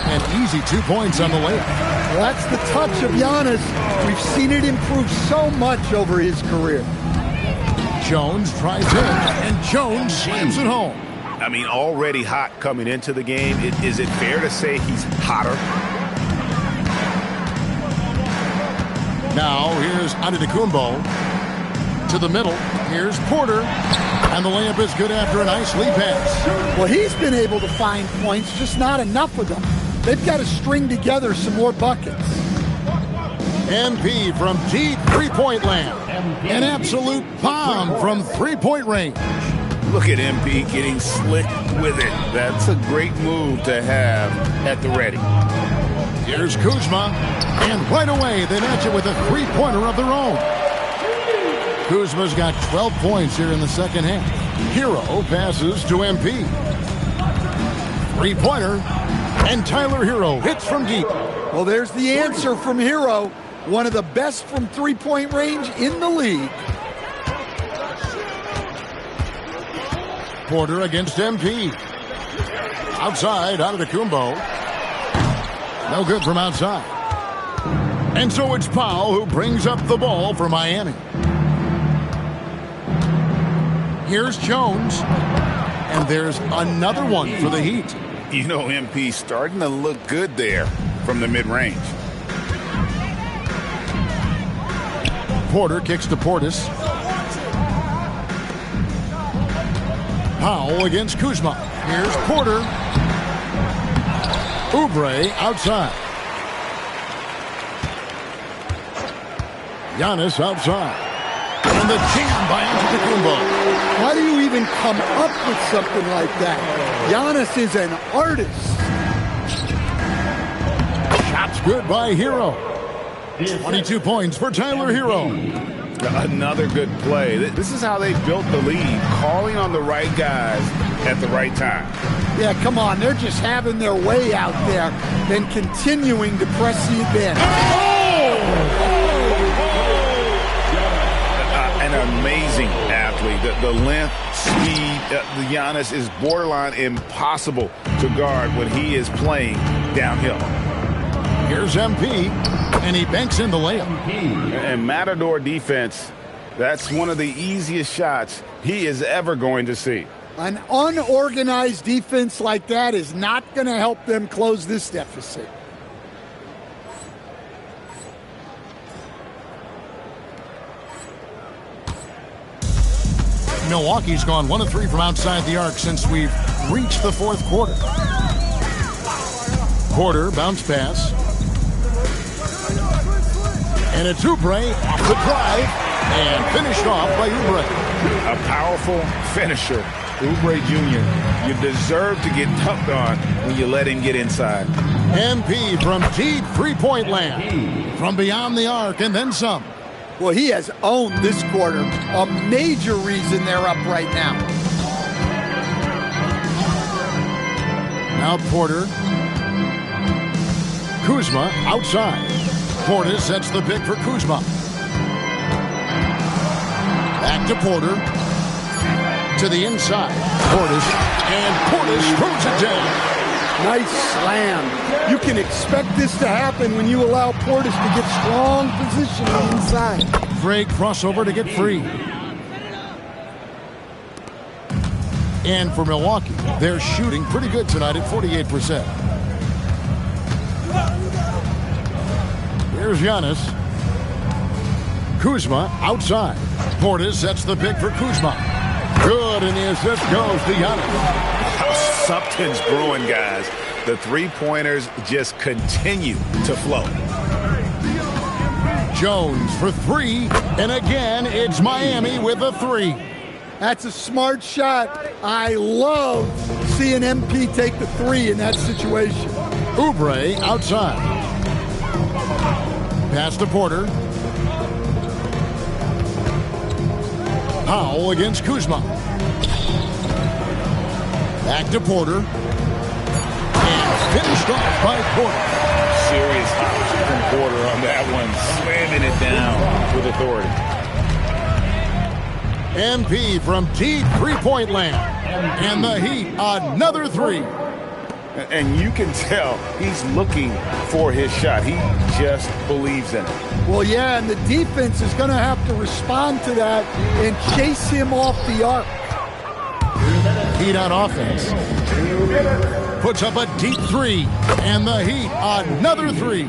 And easy 2 points on the layup. Well, that's the touch of Giannis. We've seen it improve so much over his career. Jones tries in, and Jones slams it home. I mean, already hot coming into the game. Is it fair to say he's hotter? Now, here's Antetokounmpo to the middle. Here's Porter. And the layup is good after a nice lead pass. Well, he's been able to find points, just not enough of them. They've got to string together some more buckets. MP from deep three-point land. An absolute bomb from three-point range. Look at MP getting slick with it. That's a great move to have at the ready. Here's Kuzma. And right away, they match it with a three-pointer of their own. Kuzma's got 12 points here in the second half. Hero passes to MP. Three-pointer. And Tyler Hero hits from deep. Well, there's the answer from Hero. One of the best from three-point range in the league. Porter against MP. Outside, Antetokounmpo. No good from outside. And so it's Powell who brings up the ball for Miami. Here's Jones. And there's another one for the Heat. You know, MP starting to look good there from the mid-range. Porter kicks to Portis. Powell against Kuzma. Here's Porter. Oubre outside. Giannis outside. And the jam by Antetokounmpo. How do you even come up with something like that? Giannis is an artist. Shots good by Hero. 22 points for Tyler Hero. Another good play. This is how they built the lead, calling on the right guys at the right time. Yeah, come on. They're just having their way out there and continuing to press the advantage. An amazing athlete. The length, speed, the Giannis is borderline impossible to guard when he is playing downhill. Here's MP, and he banks in the layup. And Matador defense, that's one of the easiest shots he is ever going to see. An unorganized defense like that is not going to help them close this deficit. Milwaukee's gone 1 of 3 from outside the arc since we've reach the fourth quarter. Porter bounce pass. And it's Oubre off the drive and finished off by Oubre. A powerful finisher. Oubre Jr., you deserve to get dunked on when you let him get inside. MP from deep three-point land. From beyond the arc and then some. Well, he has owned this quarter. A major reason they're up right now. Now Porter. Kuzma outside. Porter sets the pick for Kuzma. Back to Porter. To the inside. Portis. And Portis throws it down. Nice slam. You can expect this to happen when you allow Portis to get strong position inside. Great crossover to get free. And for Milwaukee, they're shooting pretty good tonight at 48%. Here's Giannis. Kuzma outside. Portis sets the pick for Kuzma. Good, and the assist goes to Giannis. Something's brewing, guys. The three-pointers just continue to flow. Jones for three, and again, it's Miami with a three. That's a smart shot. I love seeing MP take the three in that situation. Oubre outside. Pass to Porter. Powell against Kuzma. Back to Porter. And finished off by Porter. Serious hops from Porter on that one. Slamming it down with authority. MP from deep three-point land. And the Heat, another three. And you can tell he's looking for his shot. He just believes in it. Well, yeah, and the defense is going to have to respond to that and chase him off the arc. Heat on offense. Puts up a deep three. And the Heat, another three.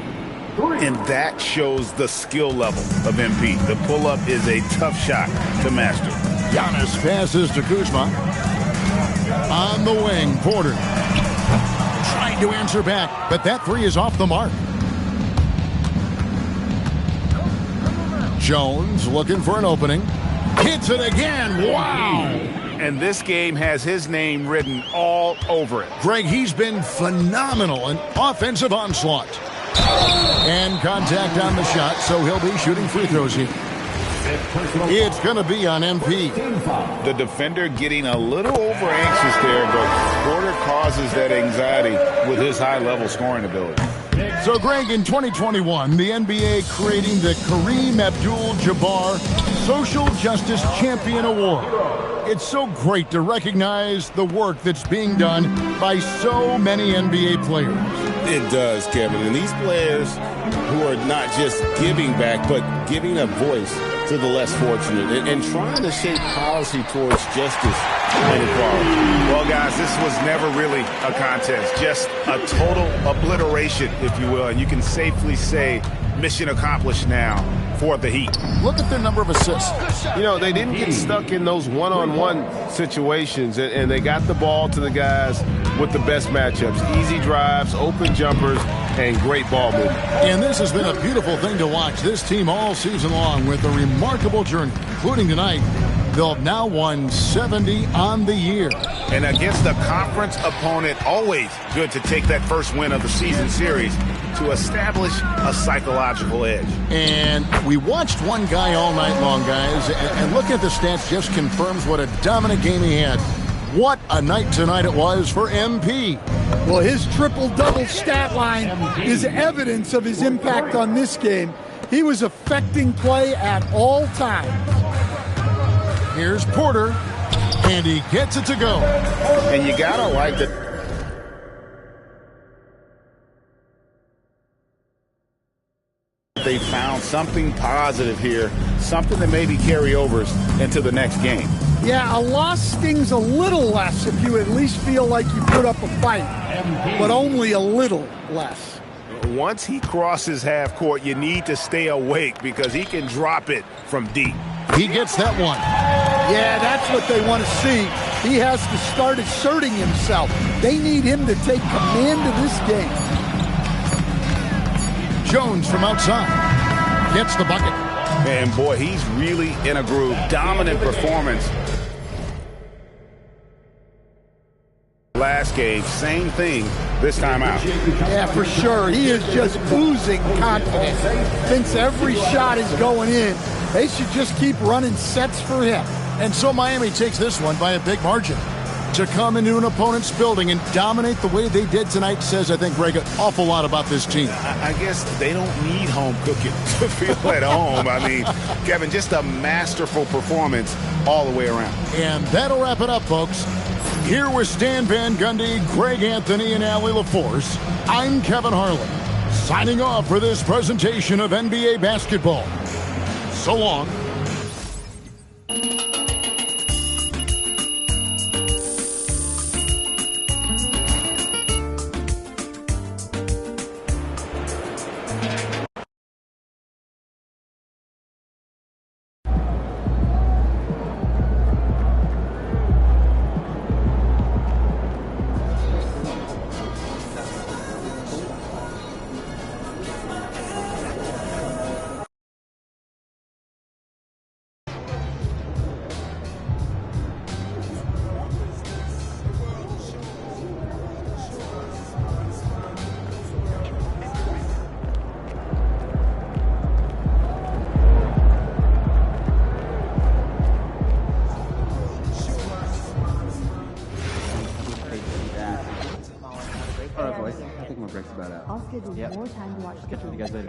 And that shows the skill level of MP. The pull-up is a tough shot to master. Giannis passes to Kuzma. On the wing, Porter. Trying to answer back, but that three is off the mark. Jones looking for an opening. Hits it again. Wow. And this game has his name written all over it. Greg, he's been phenomenal in offensive onslaught. And contact on the shot, so he'll be shooting free throws here. It's going to be on MP. The defender getting a little over anxious there, but Porter causes that anxiety with his high-level scoring ability. So, Greg, in 2021, the NBA creating the Kareem Abdul-Jabbar Social Justice Champion Award. It's so great to recognize the work that's being done by so many NBA players. It does, Kevin. And these players who are not just giving back, but giving a voice to the less fortunate and trying to shape policy towards justice and equality. Well, guys, this was never really a contest, just a total obliteration, if you will. And you can safely say mission accomplished now for the Heat. Look at their number of assists. You know, they didn't get stuck in those one-on-one situations, and they got the ball to the guys with the best matchups. Easy drives, open jumpers, and great ball movement. And this has been a beautiful thing to watch this team all season long with a remarkable journey, including tonight. They'll have now won 70 on the year. And against a conference opponent, always good to take that first win of the season series to establish a psychological edge. And we watched one guy all night long, guys, and looking at the stats just confirms what a dominant game he had. What a night tonight it was for MP. Well, his triple-double stat line is evidence of his impact on this game. He was affecting play at all times. Here's Porter, and he gets it to go. And you gotta like that. They found something positive here, something that maybe carry overs into the next game. Yeah, a loss stings a little less if you at least feel like you put up a fight, but only a little less. Once he crosses half court, you need to stay awake because he can drop it from deep. He gets that one. Yeah, that's what they want to see. He has to start asserting himself. They need him to take command of this game. Jones from outside gets the bucket. And boy, he's really in a groove. Dominant performance. Last game, same thing this time out. Yeah, for sure. He is just oozing confidence. Thinks every shot is going in. They should just keep running sets for him. And so Miami takes this one by a big margin. To come into an opponent's building and dominate the way they did tonight says, I think, Greg, an awful lot about this team. I guess they don't need home cooking to feel at home. I mean, Kevin, just a masterful performance all the way around. And that'll wrap it up, folks. Here with Stan Van Gundy, Greg Anthony, and Allie LaForce, I'm Kevin Harlan, signing off for this presentation of NBA basketball. So long. I'll schedule more time to watch the Catch you guys later.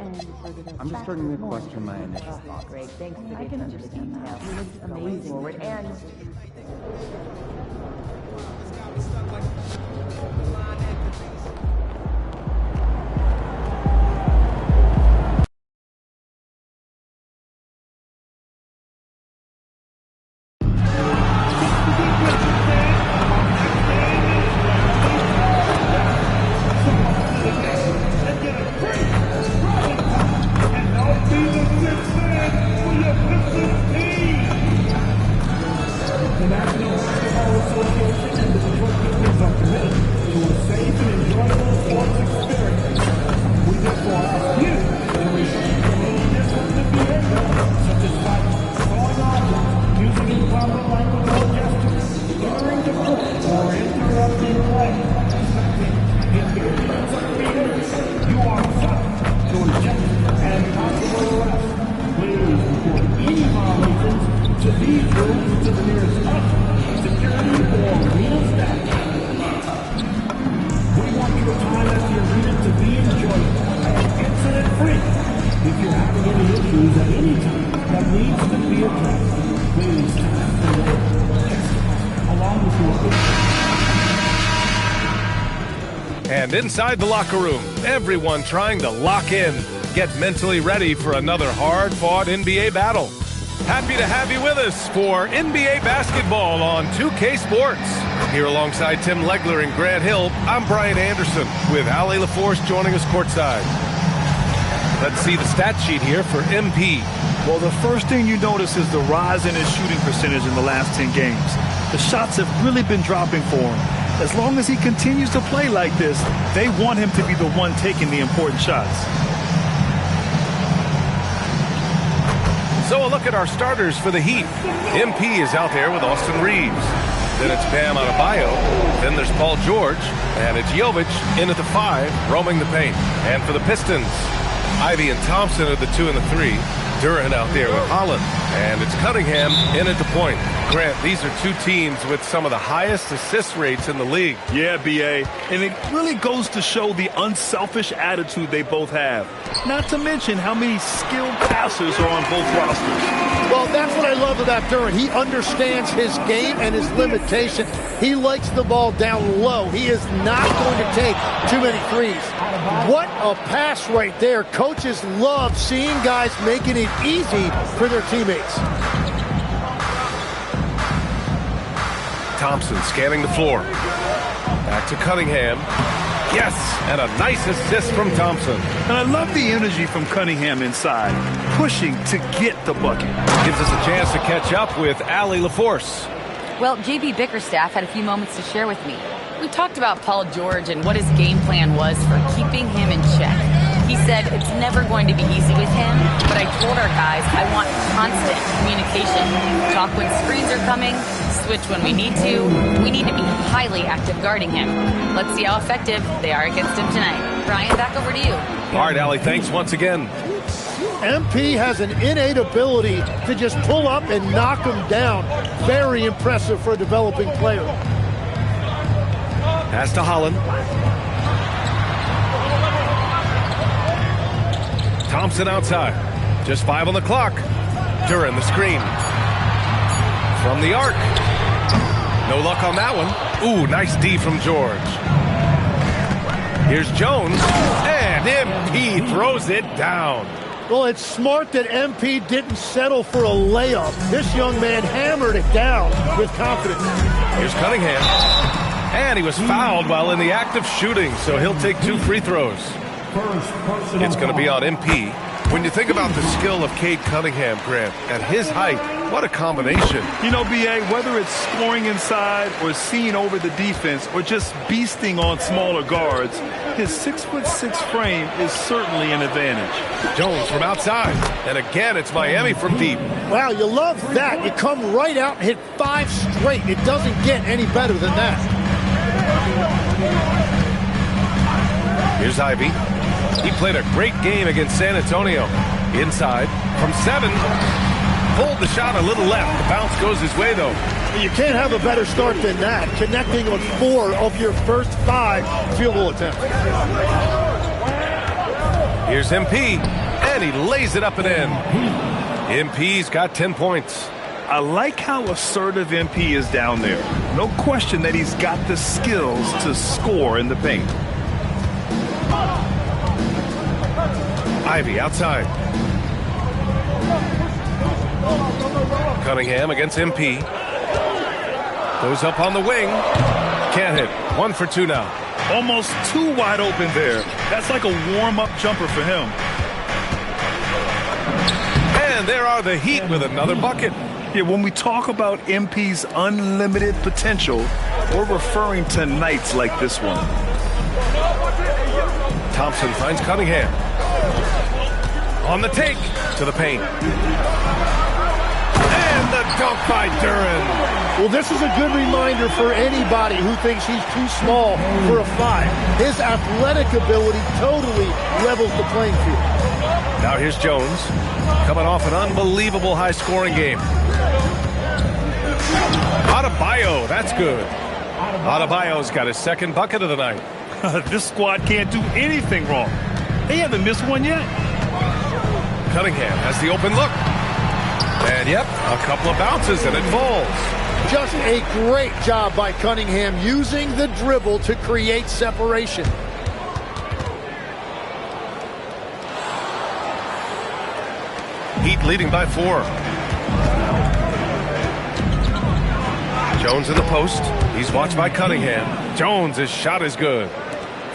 I'm just starting to question my initial thoughts. Great, thanks for getting into the details. You looked amazing. Forward and And inside the locker room, everyone trying to lock in, get mentally ready for another hard-fought NBA battle. Happy to have you with us for NBA basketball on 2K Sports. Here alongside Tim Legler and Grant Hill, I'm Brian Anderson with Allie LaForce joining us courtside. Let's see the stat sheet here for MP. Well, the first thing you notice is the rise in his shooting percentage in the last 10 games. The shots have really been dropping for him. As long as he continues to play like this, they want him to be the one taking the important shots. So a look at our starters for the Heat. MP is out there with Austin Reeves. Then it's Bam Adebayo. Then there's Paul George. And it's Jovic in at the 5, roaming the paint. And for the Pistons, Ivy and Thompson are the 2 and the 3. Duran out there with Holland. And it's Cunningham in at the point. Grant, these are two teams with some of the highest assist rates in the league. Yeah, B.A. And it really goes to show the unselfish attitude they both have. Not to mention how many skilled passers are on both rosters. Well, that's what I love about Duran. He understands his game and his limitation. He likes the ball down low. He is not going to take too many threes. What a pass right there. Coaches love seeing guys making it easy for their teammates. Thompson scanning the floor. Back to Cunningham. Yes, and a nice assist from Thompson. And I love the energy from Cunningham inside. pushing to get the bucket. Gives us a chance to catch up with Allie LaForce. Well, JB Bickerstaff had a few moments to share with me. We talked about Paul George and what his game plan was for keeping him in check. He said it's never going to be easy with him, but I told our guys I want constant communication. Talk when screens are coming, switch when we need to. We need to be highly active guarding him. Let's see how effective they are against him tonight. Brian, back over to you. All right, Allie, thanks once again. MP has an innate ability to just pull up and knock him down. Very impressive for a developing player. Pass to Holland. Thompson outside. Just 5 on the clock. Duran the screen. From the arc. No luck on that one. Ooh, nice D from George. Here's Jones. And MP throws it down. Well, it's smart that MP didn't settle for a layup. This young man hammered it down with confidence. Here's Cunningham. And he was fouled while in the act of shooting, so he'll take 2 free throws. It's going to be on MP. When you think about the skill of Cade Cunningham, Grant, at his height, what a combination. You know, B.A., whether it's scoring inside or seeing over the defense or just beasting on smaller guards, his 6'6" frame is certainly an advantage. Jones from outside. And again, it's Miami from deep. Wow, you love that. You come right out and hit 5 straight. It doesn't get any better than that. Here's Ivy. He played a great game against San Antonio. Inside from 7. Pulled the shot a little left. The bounce goes his way, though. You can't have a better start than that. Connecting on 4 of your first 5 field goal attempts. Here's MP, and he lays it up and in. MP's got 10 points. I like how assertive MP is down there. No question that he's got the skills to score in the paint. Ivy outside. Cunningham against MP. Goes up on the wing. Can't hit. 1 for 2 now. Almost too wide open there. That's like a warm-up jumper for him. And there are the Heat with another bucket. Yeah, when we talk about MP's unlimited potential, we're referring to nights like this one. Thompson finds Cunningham. On the take to the paint. And the dunk by Duran. Well, this is a good reminder for anybody who thinks he's too small for a 5. His athletic ability totally levels the playing field. Now here's Jones, coming off an unbelievable high-scoring game. Adebayo, that's good. Adebayo's got his 2nd bucket of the night. This squad can't do anything wrong. They haven't missed one yet. Cunningham has the open look. And yep, a couple of bounces and it falls. Just a great job by Cunningham using the dribble to create separation. Heat leading by 4. Jones in the post. He's watched by Cunningham. Jones' shot is good.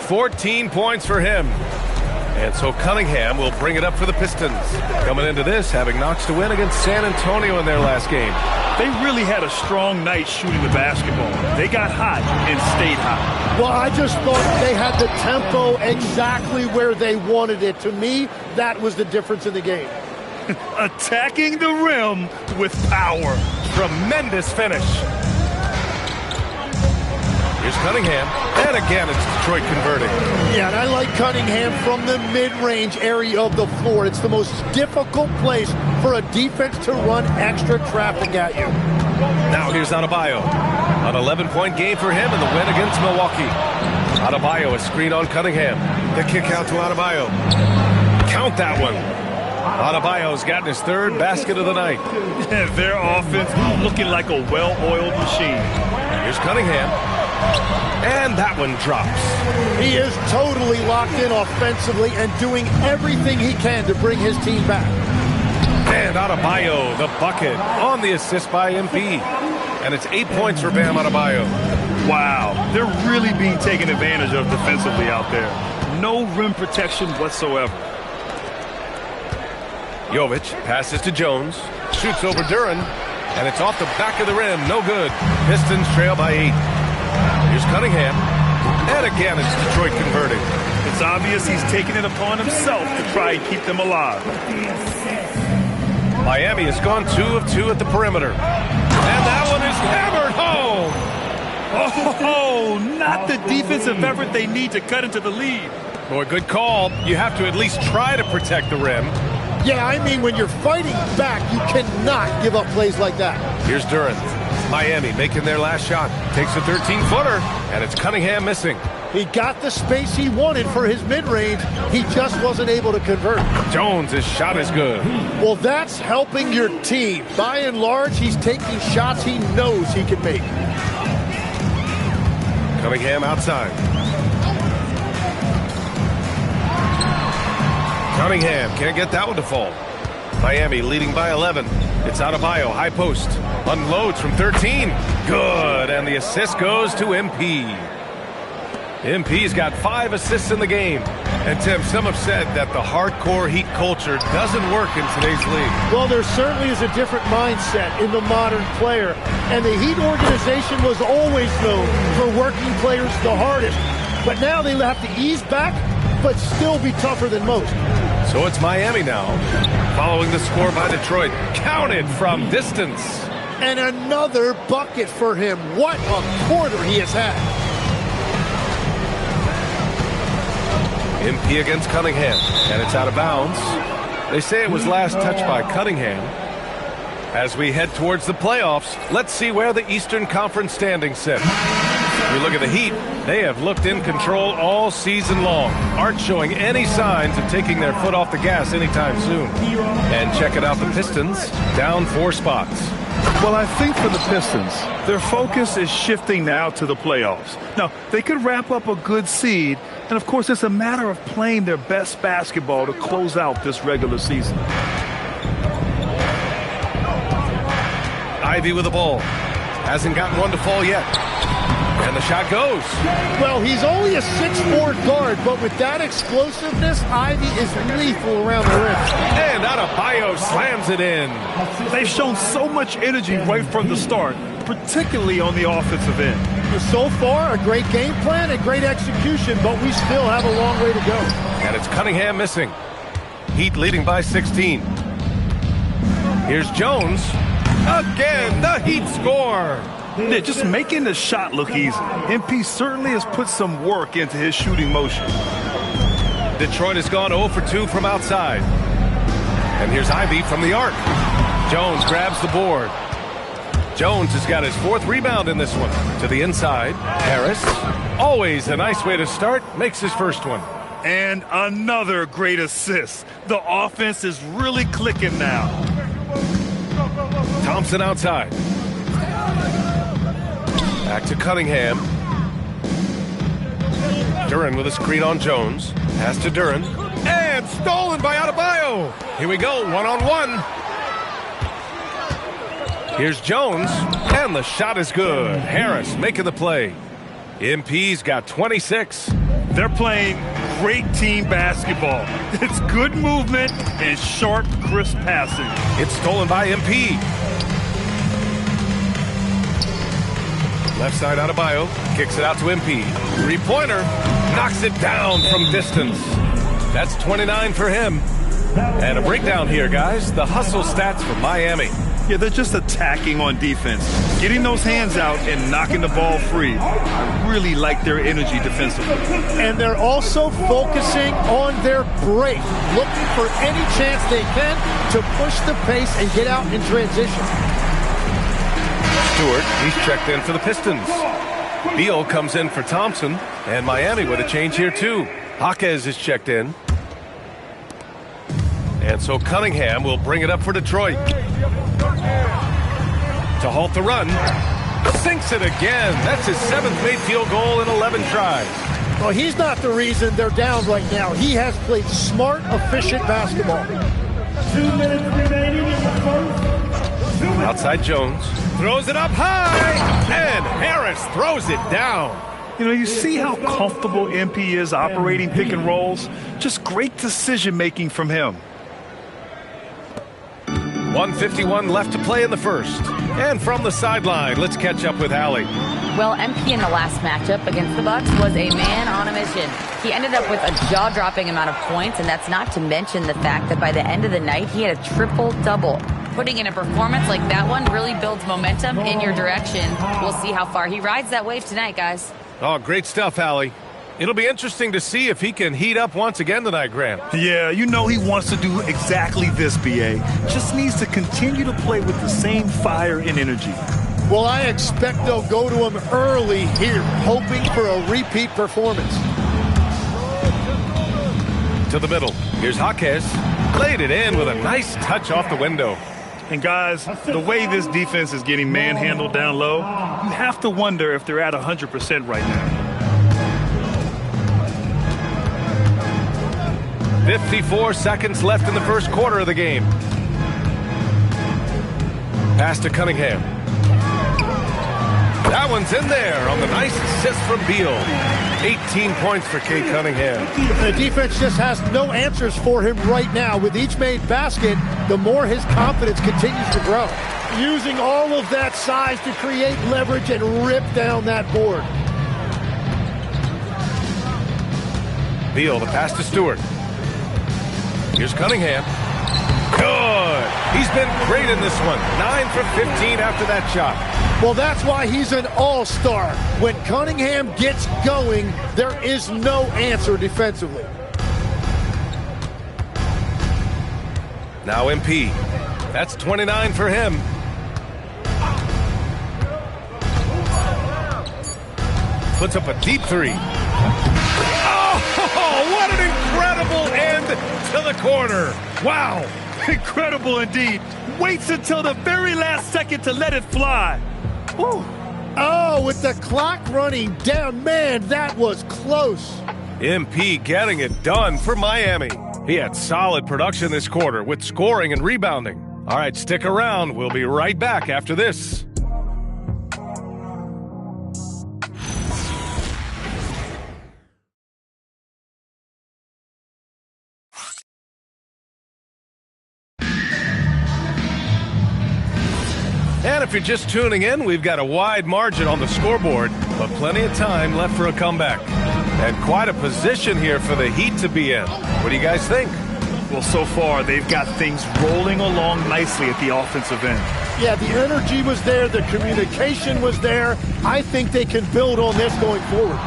14 points for him. And so Cunningham will bring it up for the Pistons. Coming into this, having notched a win against San Antonio in their last game. They really had a strong night shooting the basketball. They got hot and stayed hot. Well, I just thought they had the tempo exactly where they wanted it. To me, that was the difference in the game. Attacking the rim with power. Tremendous finish. Here's Cunningham. And again, it's Detroit converting. Yeah, and I like Cunningham from the mid-range area of the floor. It's the most difficult place for a defense to run extra traffic at you. Now here's Adebayo. An 11-point game for him in the win against Milwaukee. Adebayo, a screen on Cunningham. The kick out to Adebayo. Count that one. Adebayo's gotten his 3rd basket of the night. Their offense looking like a well-oiled machine. Here's Cunningham. And that one drops. He is totally locked in offensively and doing everything he can to bring his team back. And Adebayo, the bucket, on the assist by MP. And it's 8 points for Bam Adebayo. Wow, they're really being taken advantage of defensively out there. No rim protection whatsoever. Jovic passes to Jones, shoots over Duran, and it's off the back of the rim. No good. Pistons trail by 8. Here's Cunningham. And again, it's Detroit converting. It's obvious he's taking it upon himself to try and keep them alive. Miami has gone 2 of 2 at the perimeter. And that one is hammered home. Oh, not the defensive effort they need to cut into the lead. Boy, good call. You have to at least try to protect the rim. Yeah, I mean, when you're fighting back, you cannot give up plays like that. Here's Duran. Miami making their last shot. Takes a 13-footer, and it's Cunningham missing. He got the space he wanted for his mid-range. He just wasn't able to convert. Jones' shot is good. Well, that's helping your team. By and large, he's taking shots he knows he can make. Cunningham outside. Cunningham can't get that one to fall. Miami leading by 11. It's Adebayo, high post. Unloads from 13. Good, and the assist goes to MP. MP's got 5 assists in the game. And Tim, some have said that the hardcore Heat culture doesn't work in today's league. Well, there certainly is a different mindset in the modern player. And the Heat organization was always known for working players the hardest. But now they have to ease back, but still be tougher than most. So it's Miami now, following the score by Detroit. Counted from distance. And another bucket for him. What a quarter he has had. MP against Cunningham, and it's out of bounds. They say it was last touched by Cunningham. As we head towards the playoffs, let's see where the Eastern Conference standings sit. If we look at the Heat, they have looked in control all season long, aren't showing any signs of taking their foot off the gas anytime soon. And check it out, the Pistons, down 4 spots. Well, I think for the Pistons, their focus is shifting now to the playoffs. Now, they could wrap up a good seed, and of course, it's a matter of playing their best basketball to close out this regular season. Ivy with the ball. Hasn't gotten one to fall yet. And the shot goes. Well, he's only a 6'4" guard, but with that explosiveness, Ivy is lethal around the rim. And Adebayo slams it in. They've shown so much energy right from the start, particularly on the offensive end. So far, a great game plan and great execution, but we still have a long way to go. And it's Cunningham missing. Heat leading by 16. Here's Jones. Again, the Heat score. Yeah, just making the shot look easy. MP certainly has put some work into his shooting motion. Detroit has gone 0 for 2 from outside. And here's Ivy from the arc. Jones grabs the board. Jones has got his 4th rebound in this one. To the inside. Harris, always a nice way to start, makes his first one. And another great assist. The offense is really clicking now. Thompson outside. Back to Cunningham. Duran with a screen on Jones. Pass to Duran. And stolen by Adebayo. Here we go, 1-on-1. Here's Jones. And the shot is good. Harris making the play. MP's got 26. They're playing great team basketball. It's good movement and sharp, crisp passing. It's stolen by MP. Left side Adebayo, kicks it out to MP. 3-pointer, knocks it down from distance. That's 29 for him. And a breakdown here, guys. The hustle stats for Miami. Yeah, they're just attacking on defense. Getting those hands out and knocking the ball free. I really like their energy defensively. And they're also focusing on their break, looking for any chance they can to push the pace and get out in transition. Stewart, he's checked in for the Pistons. Beal comes in for Thompson, and Miami with a change here too. Jaquez is checked in. And so Cunningham will bring it up for Detroit. To halt the run. Sinks it again. That's his 7th made field goal in 11 tries. Well, he's not the reason they're down right now. He has played smart, efficient basketball. 2 minutes remaining in the first. Outside Jones. Throws it up high. And Harris throws it down. You know, you see how comfortable MP is operating pick and rolls? Just great decision-making from him. 1:51 left to play in the first. And from the sideline, let's catch up with Allie. Well, MP in the last matchup against the Bucks was a man on a mission. He ended up with a jaw-dropping amount of points, and that's not to mention the fact that by the end of the night, he had a triple-double. Putting in a performance like that one really builds momentum in your direction. We'll see how far he rides that wave tonight, guys. Oh, great stuff, Allie. It'll be interesting to see if he can heat up once again tonight, Graham. Yeah, you know he wants to do exactly this, B.A. Just needs to continue to play with the same fire and energy. Well, I expect they'll go to him early here, hoping for a repeat performance. To the middle. Here's Jaquez. Laid it in with a nice touch off the window. And guys, the way this defense is getting manhandled down low, you have to wonder if they're at 100% right now. 54 seconds left in the first quarter of the game. Pass to Cunningham. That one's in there on the nice assist from Beal. 18 points for Cade Cunningham. The defense just has no answers for him right now. With each made basket, the more his confidence continues to grow. Using all of that size to create leverage and rip down that board. Beal, the pass to Stewart. Here's Cunningham. Good. He's been great in this one. 9 for 15 after that shot. Well, that's why he's an all-star. When Cunningham gets going, there is no answer defensively. Now MP. That's 29 for him. Puts up a deep three. Oh, what an incredible end to the quarter. Wow, incredible indeed. Waits until the very last second to let it fly. Ooh. Oh, with the clock running down, man, that was close. MP getting it done for Miami. He had solid production this quarter with scoring and rebounding. All right, stick around. We'll be right back after this. And if you're just tuning in, we've got a wide margin on the scoreboard, but plenty of time left for a comeback. And quite a position here for the Heat to be in. What do you guys think? Well, so far, they've got things rolling along nicely at the offensive end. Yeah, the energy was there. The communication was there. I think they can build on this going forward.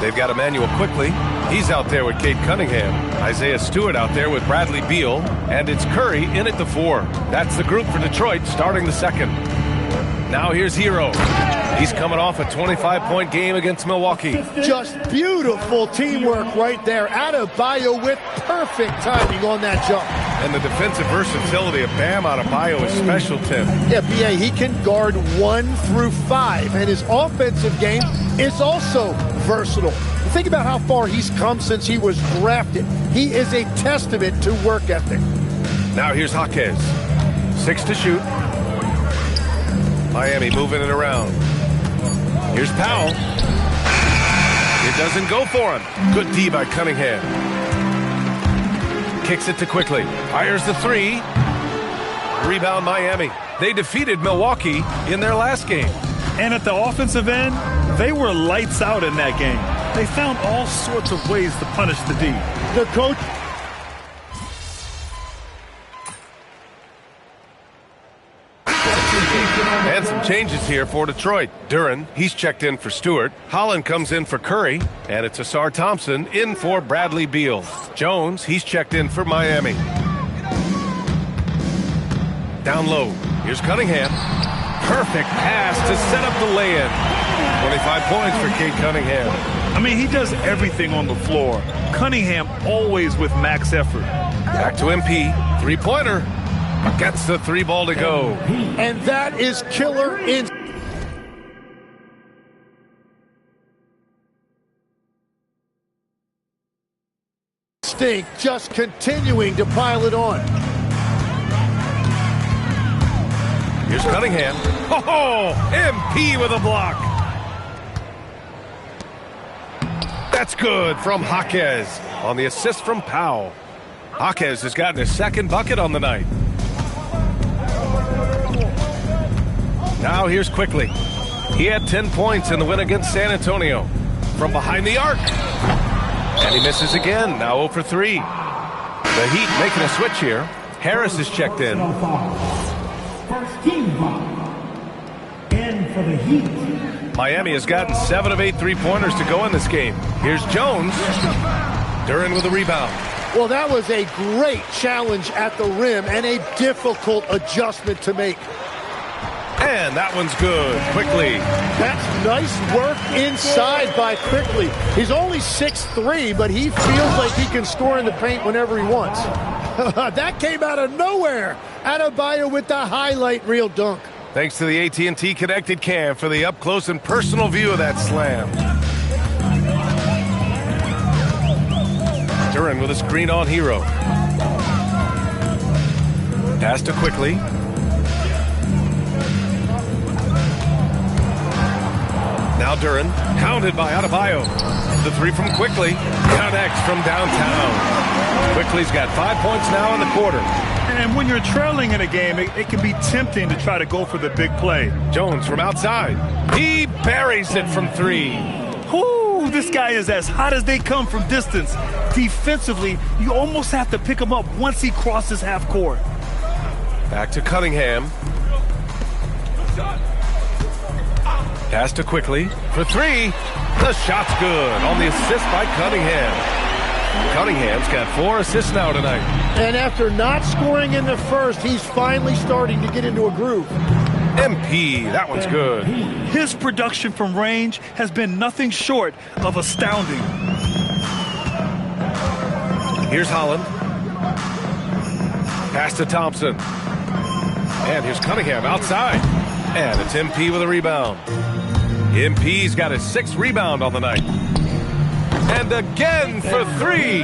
They've got Emmanuel Quickly. He's out there with Cade Cunningham. Isaiah Stewart out there with Bradley Beal. And it's Curry in at the 4. That's the group for Detroit starting the second. Now here's Hero. He's coming off a 25-point game against Milwaukee. Just beautiful teamwork right there. Adebayo with perfect timing on that jump. And the defensive versatility of Bam Adebayo is special, Tim. Yeah, B.A., he can guard 1 through 5, and his offensive game is also versatile. Think about how far he's come since he was drafted. He is a testament to work ethic. Now here's Jaquez. 6 to shoot. Miami moving it around. Here's Powell. It doesn't go for him. Good D by Cunningham. Kicks it to Quickly. Fires the 3. Rebound Miami. They defeated Milwaukee in their last game. And at the offensive end, they were lights out in that game. They found all sorts of ways to punish the D. The coach... And some changes here for Detroit. Duren, he's checked in for Stewart. Holland comes in for Curry. And it's Asar Thompson in for Bradley Beal. Jones, he's checked in for Miami. Down low. Here's Cunningham. Perfect pass to set up the lay-in. 25 points for Cade Cunningham. I mean, he does everything on the floor. Cunningham always with max effort. Back to MP. Three-pointer. Gets the 3 ball to go. And that is killer instinct, just continuing to pile it on. Here's Cunningham. Oh, MP with a block. That's good from Jaquez on the assist from Powell. Jaquez has gotten his second bucket on the night. Now here's Quickly. He had 10 points in the win against San Antonio. From behind the arc. And he misses again, now 0 for 3. The Heat making a switch here. Harris is checked in. First team foul. And for the Heat. Miami has gotten 7 of 8 three-pointers to go in this game. Here's Jones. Duren with a rebound. Well, that was a great challenge at the rim and a difficult adjustment to make. And that one's good. Quickly. That's nice work inside by Quickly. He's only 6'3", but he feels like he can score in the paint whenever he wants. That came out of nowhere. Adebayo with the highlight reel dunk. Thanks to the AT&T Connected Cam for the up-close and personal view of that slam. Duren with a screen on Hero. Pass to Quickly. Now Duren, counted by Adebayo. The three from Quickly, connects from downtown. Quickly's got 5 points now in the quarter. And when you're trailing in a game, it can be tempting to try to go for the big play. Jones from outside. He buries it from 3. Whoo, this guy is as hot as they come from distance. Defensively, you almost have to pick him up once he crosses half court. Back to Cunningham. Pass to Quickly for 3. The shot's good on the assist by Cunningham. Cunningham's got 4 assists now tonight. And after not scoring in the first, he's finally starting to get into a groove. MP, that one's good. His production from range has been nothing short of astounding. Here's Holland. Pass to Thompson. And here's Cunningham outside. And it's MP with a rebound. MP's got his 6th rebound on the night. And again for 3.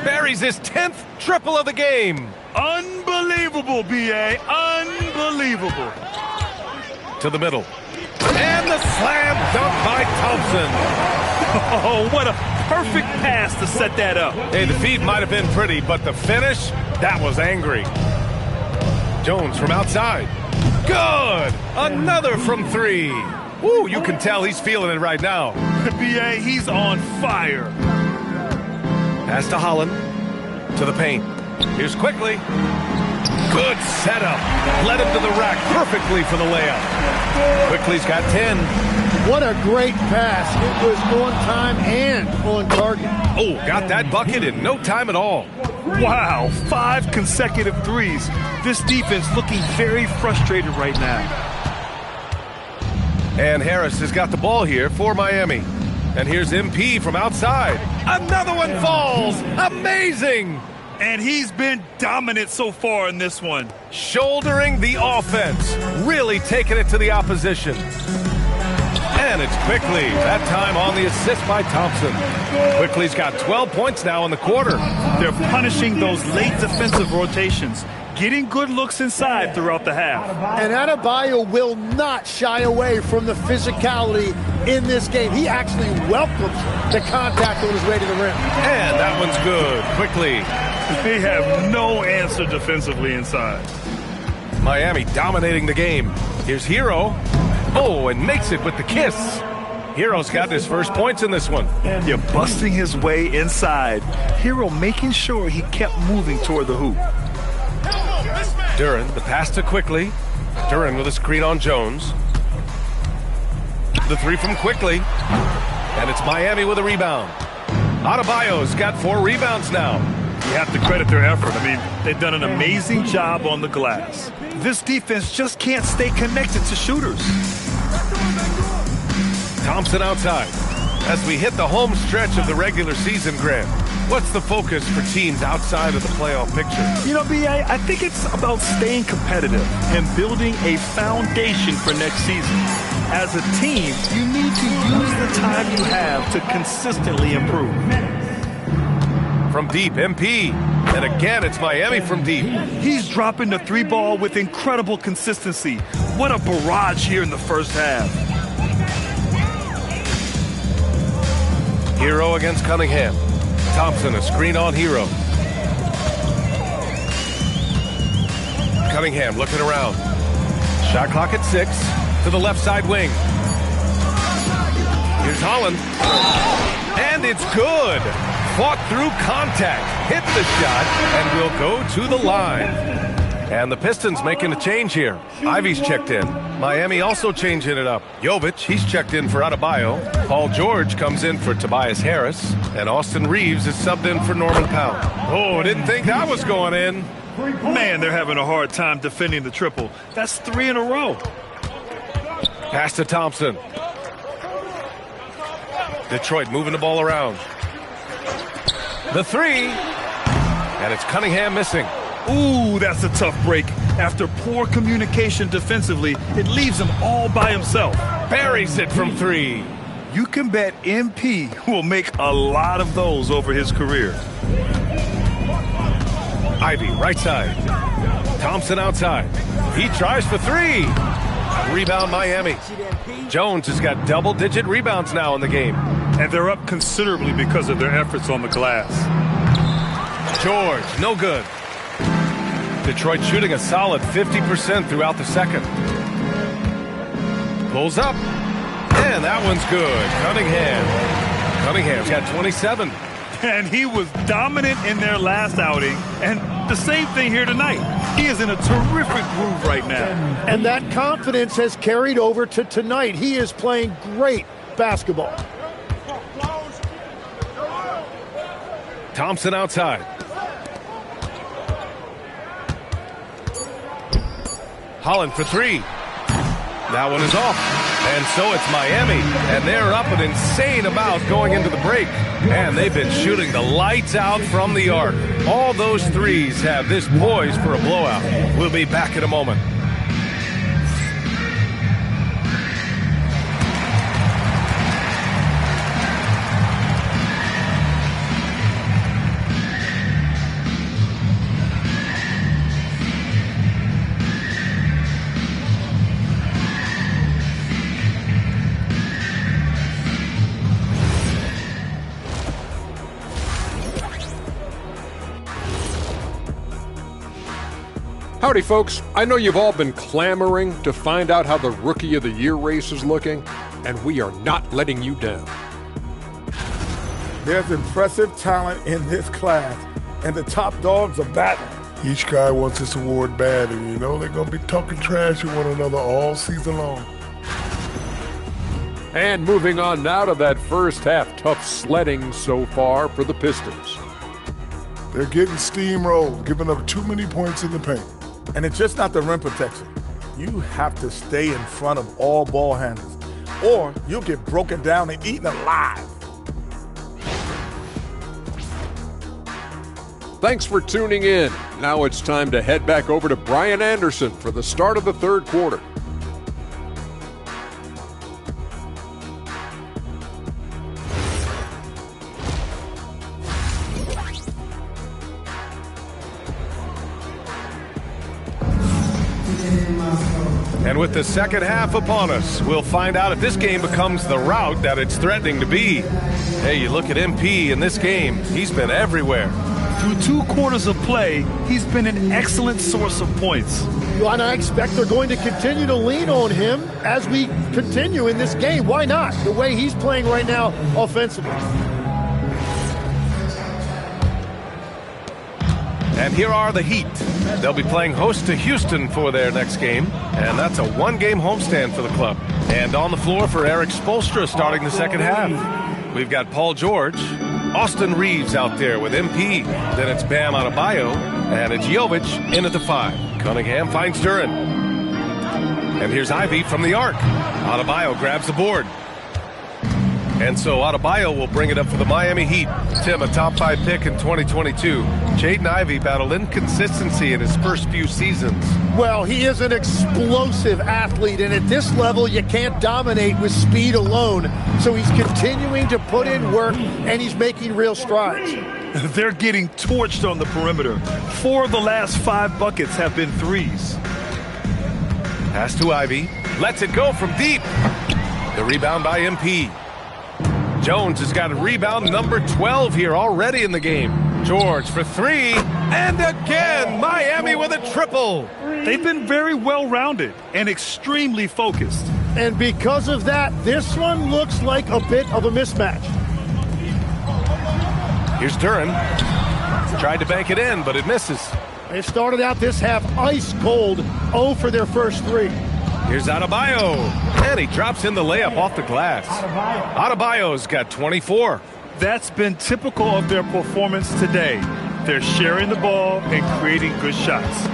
Buries his 10th triple of the game. Unbelievable, B.A. Unbelievable. To the middle. And the slam dunk by Thompson. Oh, what a perfect pass to set that up. Hey, the feed might have been pretty, but the finish, that was angry. Jones from outside. Good! Another from 3. Woo, you can tell he's feeling it right now. B.A., he's on fire. Pass to Holland. To the paint. Here's Quickly. Good setup. Led him to the rack perfectly for the layup. Quickly's got 10. What a great pass. It was on time and on target. Oh, got that bucket in no time at all. Wow, 5 consecutive threes. This defense looking very frustrated right now. And Harris has got the ball here for Miami. And here's MP from outside. Another one falls. Amazing. And he's been dominant so far in this one. Shouldering the offense. Really taking it to the opposition. And it's Quickly. That time on the assist by Thompson. Quickly's got 12 points now in the quarter. They're punishing those late defensive rotations. Getting good looks inside throughout the half. And Adebayo will not shy away from the physicality in this game. He actually welcomes the contact on his way to the rim. And that one's good. Quickly. They have no answer defensively inside. Miami dominating the game. Here's Hero. Oh, and makes it with the kiss. Hero's got his first points in this one. You're busting his way inside. Hero making sure he kept moving toward the hoop. Duren, the pass to Quickly. Duren with a screen on Jones. The 3 from Quickly. And it's Miami with a rebound. Adebayo's got 4 rebounds now. You have to credit their effort. I mean, they've done an amazing job on the glass. This defense just can't stay connected to shooters. Thompson outside. As we hit the home stretch of the regular season, Grant, what's the focus for teams outside of the playoff picture? You know, B.A., I think it's about staying competitive and building a foundation for next season. As a team, you need to use the time you have to consistently improve. From deep, MP. And again, it's Miami from deep. He's dropping the 3 ball with incredible consistency. What a barrage here in the first half. Hero against Cunningham. Thompson, a screen on Hero. Cunningham looking around. Shot clock at 6. to the left side wing. Here's Holland. And it's good. Fought through contact, hit the shot, and will go to the line. And the Pistons making a change here. Ivy's checked in. Miami also changing it up. Jovic, he's checked in for Adebayo. Paul George comes in for Tobias Harris. And Austin Reeves is subbed in for Norman Powell. Oh, didn't think that was going in. Man, they're having a hard time defending the triple. That's 3 in a row. Pass to Thompson. Detroit moving the ball around. The three. And it's Cunningham missing. Ooh, that's a tough break. After poor communication defensively, it leaves him all by himself. Buries it from 3. You can bet MP will make a lot of those over his career. Ivy, right side. Thompson outside. He tries for 3. Rebound Miami. Jones has got double-digit rebounds now in the game. And they're up considerably because of their efforts on the glass. George, no good. Detroit shooting a solid 50% throughout the second. Pulls up. And that one's good. Cunningham's got 27. And he was dominant in their last outing. And the same thing here tonight. He is in a terrific groove right now. And that confidence has carried over to tonight. He is playing great basketball. Thompson outside. Holland for 3. That one is off. And so it's Miami. And they're up an insane amount going into the break. And they've been shooting the lights out from the arc. All those threes have this poised for a blowout. We'll be back in a moment. Howdy, folks. I know you've all been clamoring to find out how the Rookie of the Year race is looking, and we are not letting you down. There's impressive talent in this class, and the top dogs are battling. Each guy wants this award bad, and you know they're going to be talking trash to one another all season long. And moving on now to that first half, tough sledding so far for the Pistons. They're getting steamrolled, giving up too many points in the paint. And it's just not the rim protection. You have to stay in front of all ball handlers, or you'll get broken down and eaten alive. Thanks for tuning in. Now it's time to head back over to Brian Anderson for the start of the third quarter. And with the second half upon us, we'll find out if this game becomes the rout that it's threatening to be. Hey, you look at MP in this game, he's been everywhere. Through 2 quarters of play, he's been an excellent source of points. And I expect they're going to continue to lean on him as we continue in this game. Why not? The way he's playing right now offensively. And here are the Heat. They'll be playing host to Houston for their next game, and that's a 1-game homestand for the club. And on the floor for Eric Spoelstra starting the second half. We've got Paul George, Austin Reeves out there with MP. Then it's Bam Adebayo, and it's Jovic in at the 5. Cunningham finds Duren. And here's Ivy from the arc. Adebayo grabs the board. And so Adebayo will bring it up for the Miami Heat. Tim, a top 5 pick in 2022. Jaden Ivey battled inconsistency in his first few seasons. Well, he is an explosive athlete, and at this level, you can't dominate with speed alone. So he's continuing to put in work, and he's making real strides. They're getting torched on the perimeter. 4 of the last 5 buckets have been threes. Pass to Ivy. Lets it go from deep. The rebound by MP. Jones has got a rebound number 12 here already in the game. George for 3, and again, Miami with a triple. They've been very well-rounded and extremely focused. And because of that, this one looks like a bit of a mismatch. Here's Duran. Tried to bank it in, but it misses. They started out this half ice cold, 0 for their first 3. Here's Adebayo, and he drops in the layup off the glass. Adebayo's got 24. That's been typical of their performance today. They're sharing the ball and creating good shots.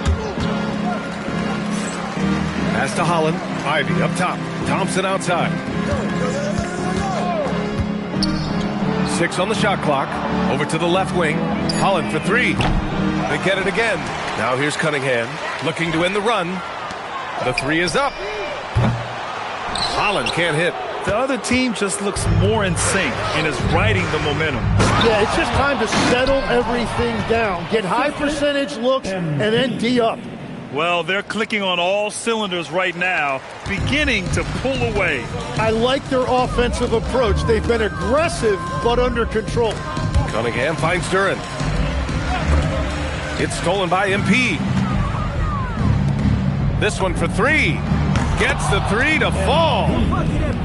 Pass to Holland. Ivy up top. Thompson outside. 6 on the shot clock. Over to the left wing. Holland for 3. They get it again. Now here's Cunningham, looking to end the run. The 3 is up. Holland can't hit. The other team just looks more in sync and is riding the momentum. Yeah, it's just time to settle everything down. Get high percentage looks and then D up. Well, they're clicking on all cylinders right now, beginning to pull away. I like their offensive approach. They've been aggressive but under control. Cunningham finds Duran. It's stolen by MP. This one for 3. Gets the 3 to fall.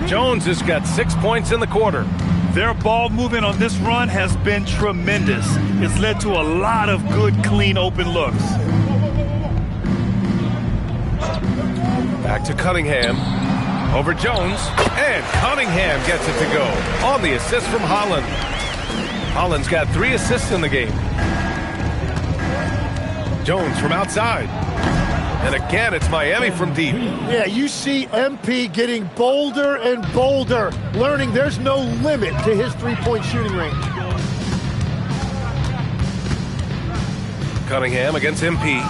Jones has got 6 points in the quarter. Their ball movement on this run has been tremendous. It's led to a lot of good, clean, open looks. Back to Cunningham. Over Jones. And Cunningham gets it to go. On the assist from Holland. Holland's got 3 assists in the game. Jones from outside. And again, it's Miami from deep. Yeah, you see MP getting bolder and bolder, learning there's no limit to his three-point shooting range. Cunningham against MP.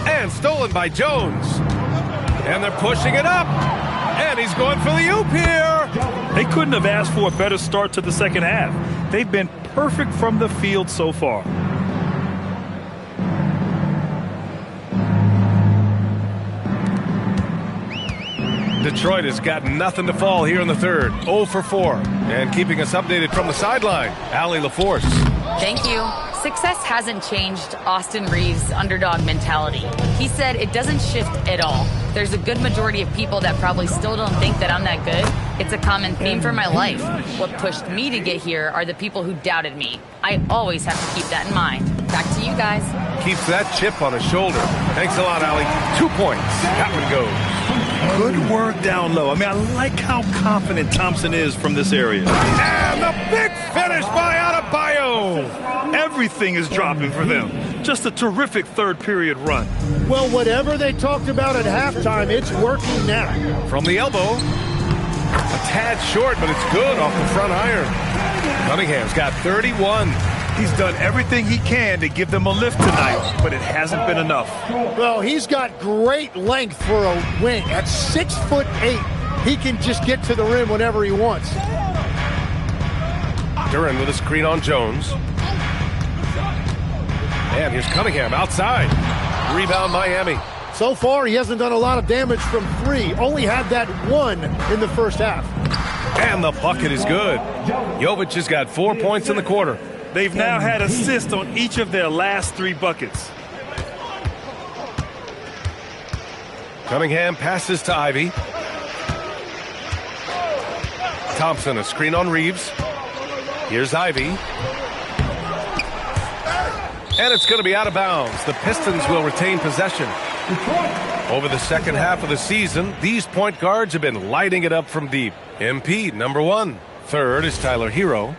And stolen by Jones. And they're pushing it up. And he's going for the oop here. They couldn't have asked for a better start to the second half. They've been perfect from the field so far. Detroit has got nothing to fall here in the third. 0 for 4. And keeping us updated from the sideline, Allie LaForce. Thank you. Success hasn't changed Austin Reeves' underdog mentality. He said it doesn't shift at all. There's a good majority of people that probably still don't think that I'm that good. It's a common theme for my life. What pushed me to get here are the people who doubted me. I always have to keep that in mind. Back to you guys. Keeps that chip on his shoulder. Thanks a lot, Allie. 2 points. That one goes. Good work down low. I mean, I like how confident Thompson is from this area. And the big finish by Adebayo. Everything is dropping for them. Just a terrific third period run. Well, whatever they talked about at halftime, it's working now. From the elbow. A tad short, but it's good off the front iron. Cunningham's got 31. He's done everything he can to give them a lift tonight, but it hasn't been enough. Well, he's got great length for a wing. At 6'8", he can just get to the rim whenever he wants. Duran with a screen on Jones. And here's Cunningham outside. Rebound Miami. So far, he hasn't done a lot of damage from 3. Only had that 1 in the first half. And the bucket is good. Jovic has got 4 points in the quarter. They've now had assists on each of their last 3 buckets. Cunningham passes to Ivy. Thompson, a screen on Reeves. Here's Ivy. And it's going to be out of bounds. The Pistons will retain possession. Over the second half of the season, these point guards have been lighting it up from deep. MP, number 1. Third is Tyler Hero.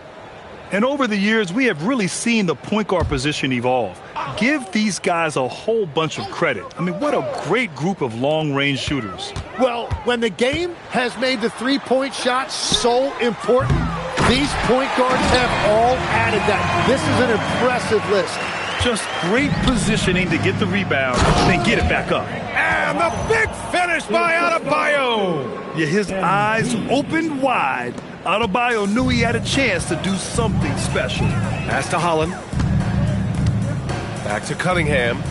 And over the years, we have really seen the point guard position evolve. Give these guys a whole bunch of credit. I mean, what a great group of long-range shooters. Well, when the game has made the three-point shot so important, these point guards have all added that. This is an impressive list. Just great positioning to get the rebound, then get it back up. And the big finish by Adebayo. Yeah, his eyes opened wide. Adebayo knew he had a chance to do something special. Pass to Holland. Back to Cunningham.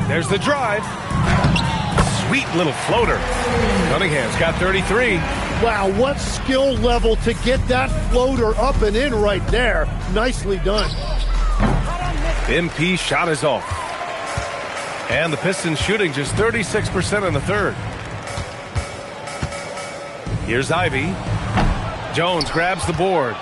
There's the drive. Sweet little floater. Cunningham's got 33. Wow, what skill level to get that floater up and in right there. Nicely done. MP shot is off. And the Pistons shooting just 36% in the third. Here's Ivy. Jones grabs the board.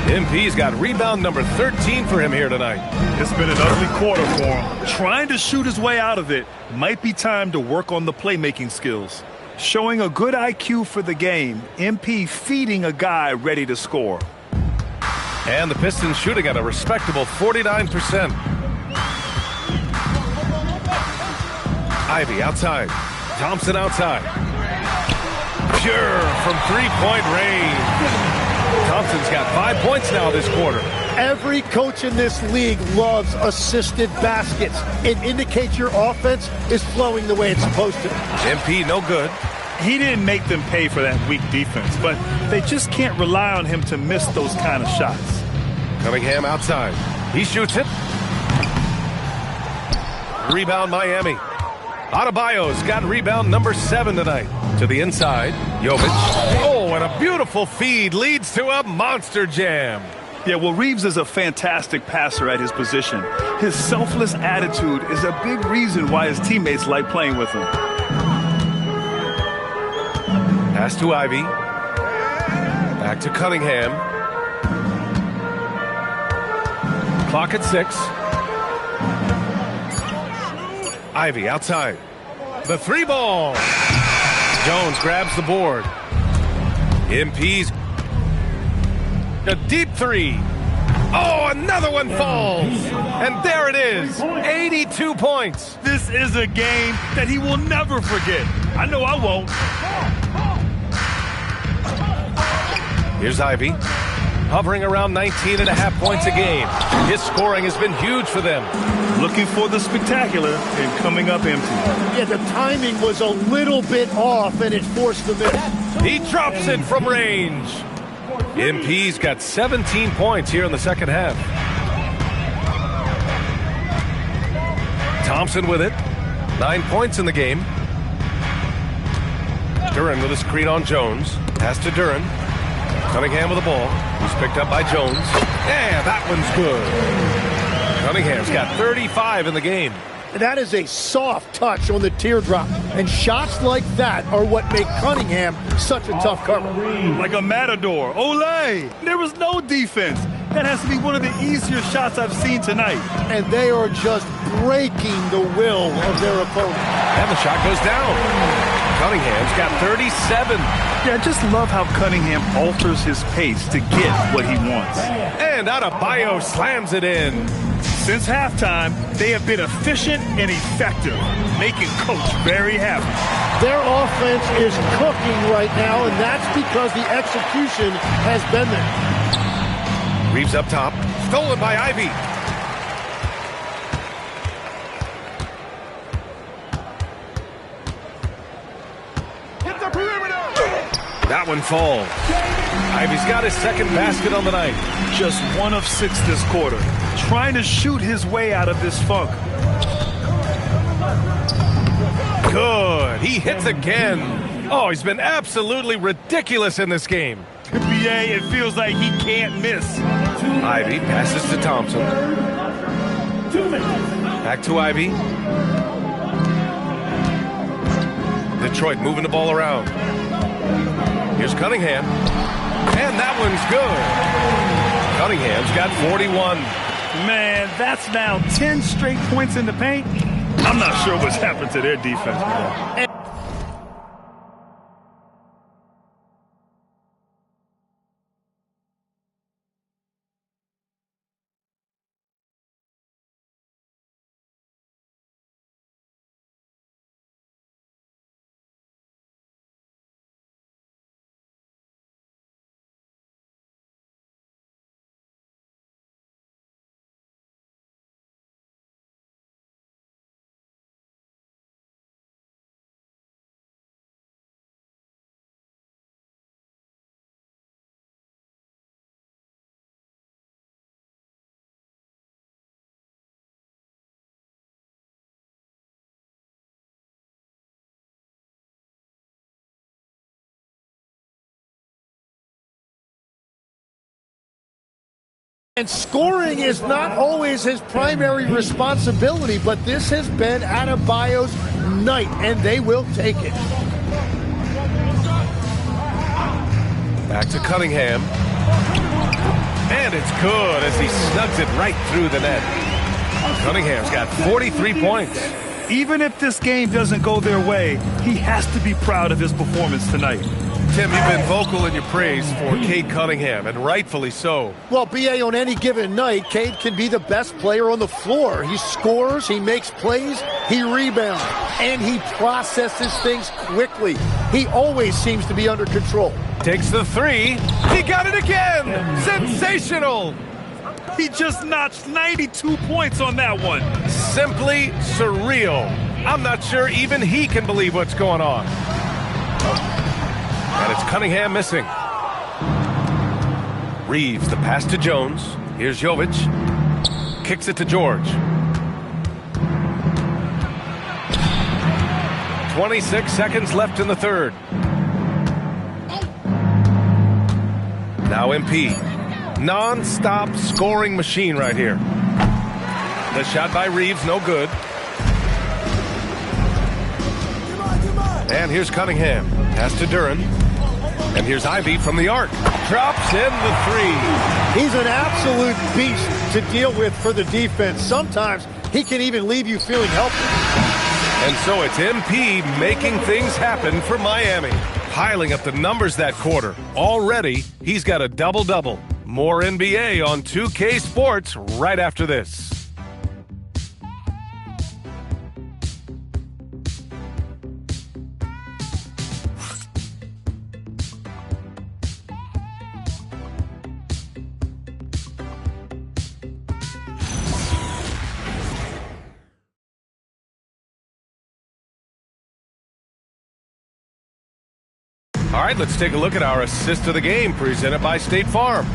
MP's got rebound number 13 for him here tonight. It's been an ugly quarter for him. Trying to shoot his way out of it. Might be time to work on the playmaking skills. Showing a good IQ for the game. MP feeding a guy ready to score. And the Pistons shooting at a respectable 49%. Ivy outside. Thompson outside. Pure from three-point range. Thompson's got 5 points now this quarter. Every coach in this league loves assisted baskets. It indicates your offense is flowing the way it's supposed to. MP no good. He didn't make them pay for that weak defense, but they just can't rely on him to miss those kind of shots. Cunningham outside. He shoots it. Rebound Miami. Adebayo's got rebound number 7 tonight. To the inside. Jovic. Oh, and a beautiful feed leads to a monster jam. Yeah, well, Reeves is a fantastic passer at his position. His selfless attitude is a big reason why his teammates like playing with him. Pass to Ivy. Back to Cunningham. Clock at 6. Ivy outside. The 3-ball. Jones grabs the board. MP's a deep 3. Oh, another one falls. And there it is. 82 points. This is a game that he will never forget. I know I won't. Here's Ivy. Hovering around 19.5 points a game. His scoring has been huge for them. Looking for the spectacular and coming up empty. Yeah, the timing was a little bit off and it forced the miss. He drops it from range. MP's got 17 points here in the second half. Thompson with it. 9 points in the game. Duran with a screen on Jones. Pass to Duran. Cunningham with the ball. He's picked up by Jones. Yeah, that one's good. Cunningham's got 35 in the game. That is a soft touch on the teardrop. And shots like that are what make Cunningham such a tough cover. Like a matador. Olay! There was no defense. That has to be one of the easier shots I've seen tonight. And they are just breaking the will of their opponent. And the shot goes down. Cunningham's got 37. Yeah, I just love how Cunningham alters his pace to get what he wants. And Adebayo slams it in. Since halftime, they have been efficient and effective, making Coach very happy. Their offense is cooking right now, and that's because the execution has been there. Reeves up top. Stolen by Ivy. That one falls. Ivy's got his second basket on the night. Just 1 of 6 this quarter. Trying to shoot his way out of this funk. Good. He hits again. Oh, he's been absolutely ridiculous in this game. NBA, it feels like he can't miss. Ivy passes to Thompson. Back to Ivy. Detroit moving the ball around. Here's Cunningham. And that one's good. Cunningham's got 41. Man, that's now 10 straight points in the paint. I'm not sure what's happened to their defense, man. And scoring is not always his primary responsibility, but this has been Adebayo's night, and they will take it. Back to Cunningham. And it's good as he snugs it right through the net. Cunningham's got 43 points. Even if this game doesn't go their way, he has to be proud of his performance tonight. Tim, you've been vocal in your praise for Cade Cunningham, and rightfully so. Well, B.A., on any given night, Cade can be the best player on the floor. He scores, he makes plays, he rebounds, and he processes things quickly. He always seems to be under control. Takes the three. He got it again! Sensational! He just notched 92 points on that one. Simply surreal. I'm not sure even he can believe what's going on. And it's Cunningham missing. Reeves, the pass to Jones. Here's Jovic. Kicks it to George. 26 seconds left in the third. Now MP. Non-stop scoring machine right here. The shot by Reeves, no good. And here's Cunningham. Pass to Duran. And here's Ivy from the arc. Drops in the three. He's an absolute beast to deal with for the defense. Sometimes he can even leave you feeling helpless. And so it's MP making things happen for Miami. Piling up the numbers that quarter. Already, he's got a double-double. More NBA on 2K Sports right after this. All right, let's take a look at our assist of the game presented by State Farm.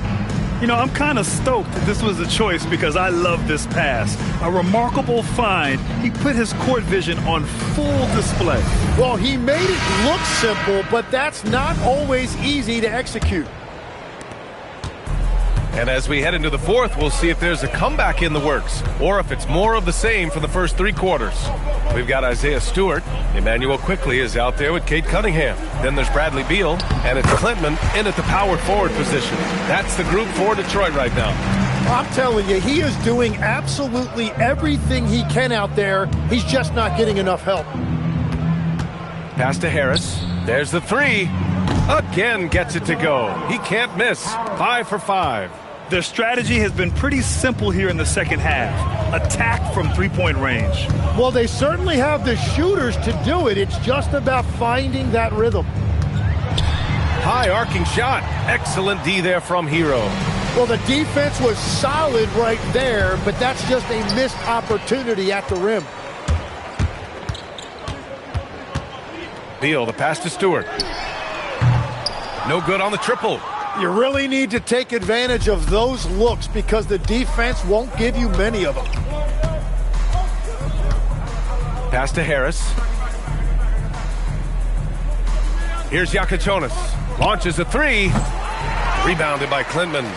You know, I'm kind of stoked that this was a choice because I love this pass. A remarkable find. He put his court vision on full display. Well, he made it look simple, but that's not always easy to execute. And as we head into the fourth, we'll see if there's a comeback in the works or if it's more of the same for the first three quarters. We've got Isaiah Stewart. Emmanuel Quickley is out there with Cade Cunningham. Then there's Bradley Beal, and it's Klintman in at the power forward position. That's the group for Detroit right now. I'm telling you, he is doing absolutely everything he can out there. He's just not getting enough help. Pass to Harris. There's the three. Again gets it to go. He can't miss. 5 for 5. Their strategy has been pretty simple here in the second half. Attack from three-point range. Well, they certainly have the shooters to do it. It's just about finding that rhythm. High arcing shot. Excellent D there from Hero. Well, the defense was solid right there, but that's just a missed opportunity at the rim. Beal, the pass to Stewart. No good on the triple. You really need to take advantage of those looks because the defense won't give you many of them. Pass to Harris. Here's Yakachonis. Launches a three. Rebounded by Klintman.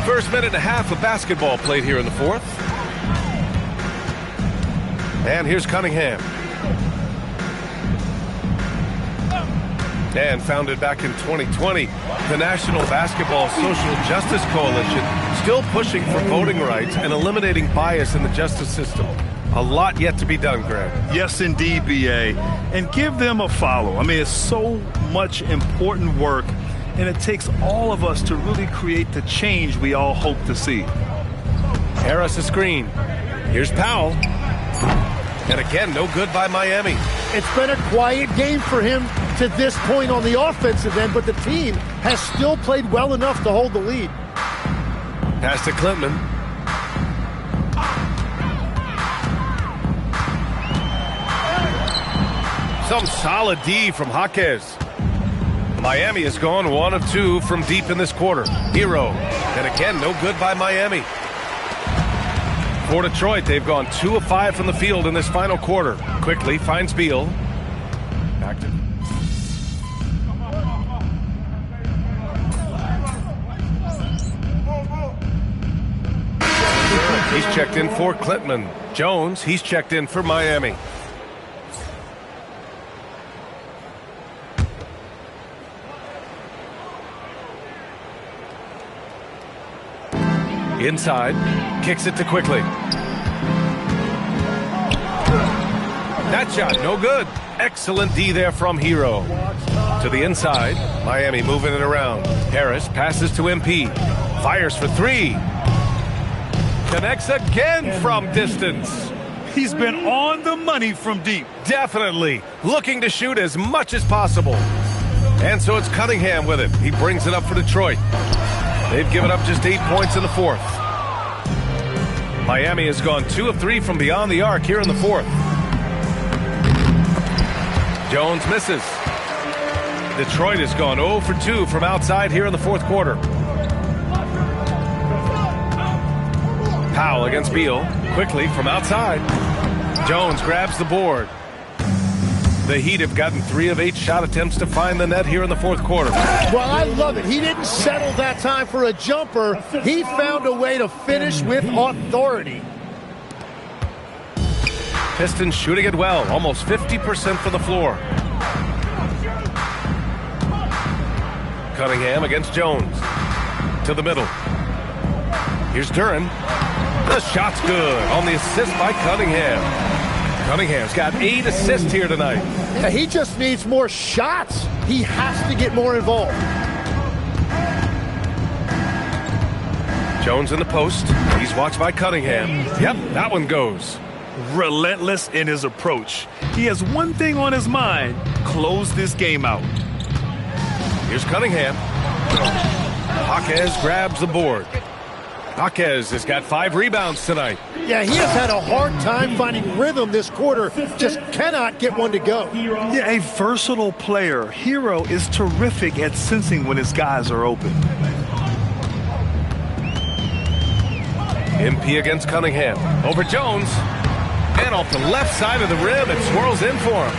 First minute and a half of basketball played here in the fourth. And here's Cunningham. And founded back in 2020, the National Basketball Social Justice Coalition, still pushing for voting rights and eliminating bias in the justice system. A lot yet to be done, Greg. Yes, indeed, B.A. And give them a follow. I mean, it's so much important work, and it takes all of us to really create the change we all hope to see. Harris a screen. Here's Powell. And again, no good by Miami. It's been a quiet game for him to this point on the offensive end, but the team has still played well enough to hold the lead. Pass to Klintman. Some solid D from Jaquez. Miami has gone 1 of 2 from deep in this quarter. Hero. And again, no good by Miami. For Detroit, they've gone 2 of 5 from the field in this final quarter. Quickly finds Beal. Back to checked in for Clinton. Jones, he's checked in for Miami. Inside, kicks it to Quickly. That shot, no good. Excellent D there from Hero. To the inside, Miami moving it around. Harris passes to MP. Fires for three. Connects again from distance. He's been on the money from deep. Definitely. Looking to shoot as much as possible. And so it's Cunningham with it. He brings it up for Detroit. They've given up just 8 points in the fourth. Miami has gone 2 of 3 from beyond the arc here in the fourth. Jones misses. Detroit has gone 0 for 2 from outside here in the fourth quarter. Powell against Beal. Quickly from outside. Jones grabs the board. The Heat have gotten 3 of 8 shot attempts to find the net here in the fourth quarter. Well, I love it. He didn't settle that time for a jumper. He found a way to finish with authority. Pistons shooting it well, almost 50% from the floor. Cunningham against Jones. To the middle. Here's Duran. The shot's good on the assist by Cunningham. Cunningham's got 8 assists here tonight. Yeah, he just needs more shots. He has to get more involved. Jones in the post. He's watched by Cunningham. Yep, that one goes. Relentless in his approach. He has one thing on his mind: close this game out. Here's Cunningham. Jaquez grabs the board. Jaquez has got 5 rebounds tonight. Yeah, he has had a hard time finding rhythm this quarter. Just cannot get one to go. Yeah, a versatile player. Hero is terrific at sensing when his guys are open. MP against Cunningham. Over Jones. And off the left side of the rim, it swirls in for him.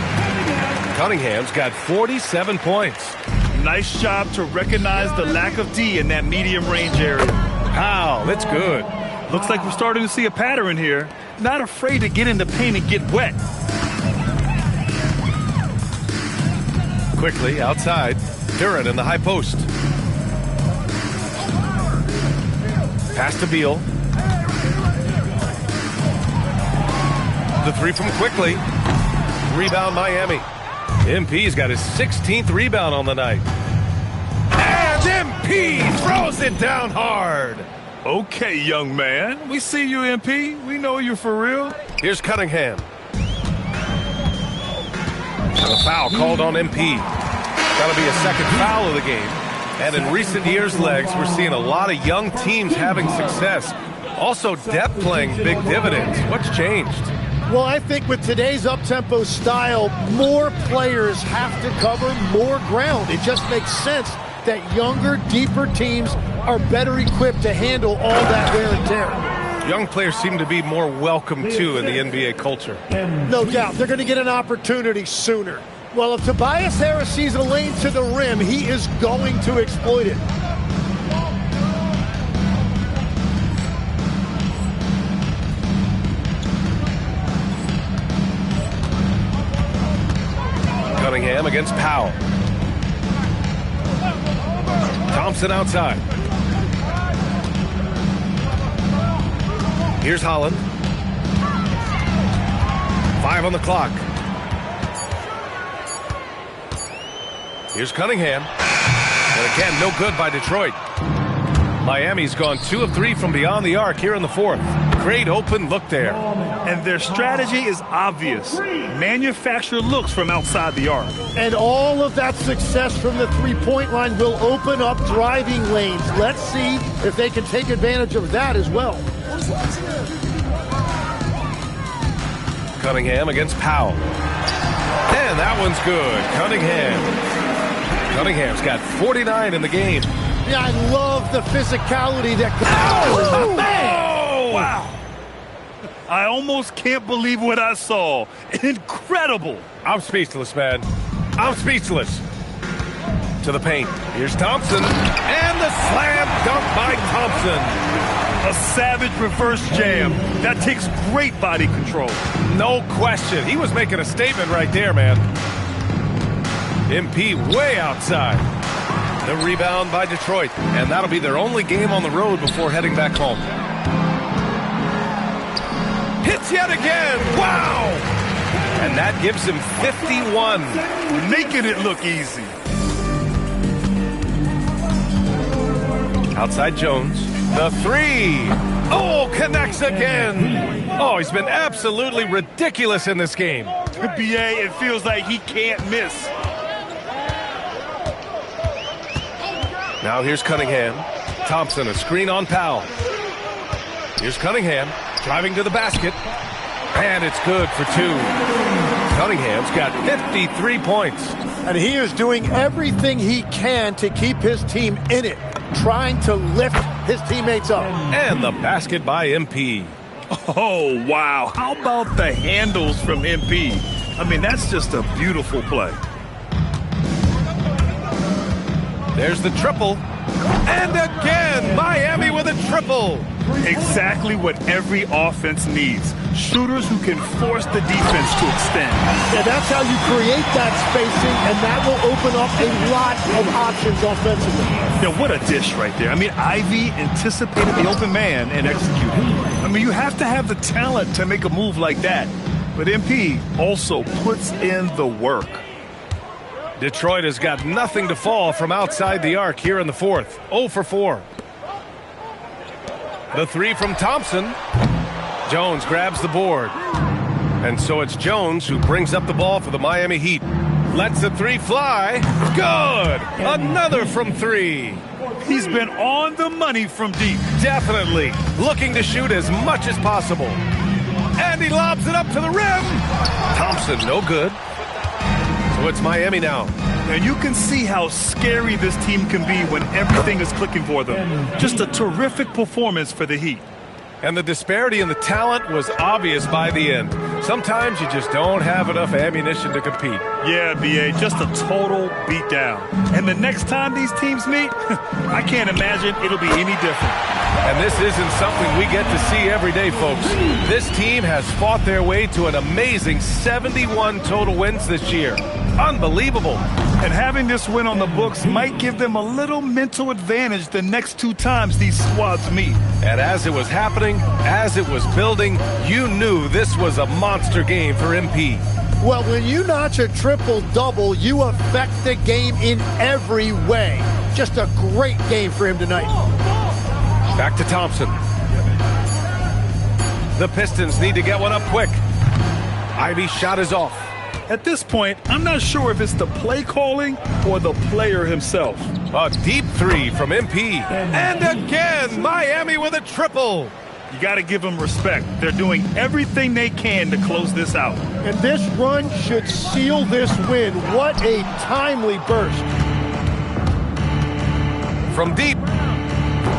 Cunningham's got 47 points. Nice job to recognize the lack of D in that medium range area. Wow, that's good. Looks like we're starting to see a pattern here. Not afraid to get in the paint and get wet. Quickly outside. Duran in the high post. Pass to Beal. The 3 from Quickly. Rebound Miami. MP's got his 16th rebound on the night. And MP throws it down hard. Okay, young man. We see you, MP. We know you for real. Here's Cunningham. And a foul called on MP. That'll be a second foul of the game. And in recent years, Legs, we're seeing a lot of young teams having success. Also, depth playing big dividends. What's changed? Well, I think with today's up-tempo style, more players have to cover more ground. It just makes sense that younger, deeper teams are better equipped to handle all that wear and tear. Young players seem to be more welcome, too, in the NBA culture. No doubt. They're going to get an opportunity sooner. Well, if Tobias Harris sees a lane to the rim, he is going to exploit it. Cunningham against Powell. Thompson outside. Here's Holland. 5 on the clock. Here's Cunningham. And again, no good by Detroit. Miami's gone 2 of 3 from beyond the arc here in the fourth. Great open look there. And their strategy is obvious. Manufacture looks from outside the arc. And all of that success from the three-point line will open up driving lanes. Let's see if they can take advantage of that as well. Cunningham against Powell. And that one's good. Cunningham's got 49 in the game. Yeah, I love the physicality that... Oh, man! Wow. I almost can't believe what I saw. Incredible. I'm speechless, man. I'm speechless. To the paint. Here's Thompson. And the slam dunk by Thompson. A savage reverse jam. That takes great body control. No question. He was making a statement right there, man. MP way outside. The rebound by Detroit. And that'll be their only game on the road before heading back home. Hits yet again. Wow! And that gives him 51. Making it look easy. Outside Jones. The three. Oh, connects again. Oh, he's been absolutely ridiculous in this game. BA, it feels like he can't miss. Now here's Cunningham. Thompson, a screen on Powell. Here's Cunningham, driving to the basket. And it's good for two. Cunningham's got 53 points. And he is doing everything he can to keep his team in it, trying to lift his teammates up. And the basket by MP. Oh, wow. How about the handles from MP? I mean, that's just a beautiful play. There's the triple. And again, Miami with a triple. Exactly what every offense needs. Shooters who can force the defense to extend. Yeah, that's how you create that spacing, and that will open up a lot of options offensively. Yeah, what a dish right there. I mean, Ivy anticipated the open man and executed. I mean, you have to have the talent to make a move like that. But MP also puts in the work. Detroit has got nothing to fall from outside the arc here in the fourth. 0 for 4. The three from Thompson. Jones grabs the board. And so it's Jones who brings up the ball for the Miami Heat. Lets the three fly. Good! Another from three. He's been on the money from deep. Definitely. Looking to shoot as much as possible. And he lobs it up to the rim. Thompson, no good. So it's Miami now. And you can see how scary this team can be when everything is clicking for them. Just a terrific performance for the Heat. And the disparity in the talent was obvious by the end. Sometimes you just don't have enough ammunition to compete. Yeah, BA, just a total beatdown. And the next time these teams meet, I can't imagine it'll be any different. And this isn't something we get to see every day, folks. This team has fought their way to an amazing 71 total wins this year. Unbelievable. And having this win on the books might give them a little mental advantage the next two times these squads meet. And as it was happening, as it was building, you knew this was a monster game for MP. Well, when you notch a triple-double, you affect the game in every way. Just a great game for him tonight. Back to Thompson. The Pistons need to get one up quick. Ivy's shot is off. At this point, I'm not sure if it's the play calling or the player himself. A deep three from MP. And again, Miami with a triple. You got to give them respect. They're doing everything they can to close this out. And this run should seal this win. What a timely burst. From deep.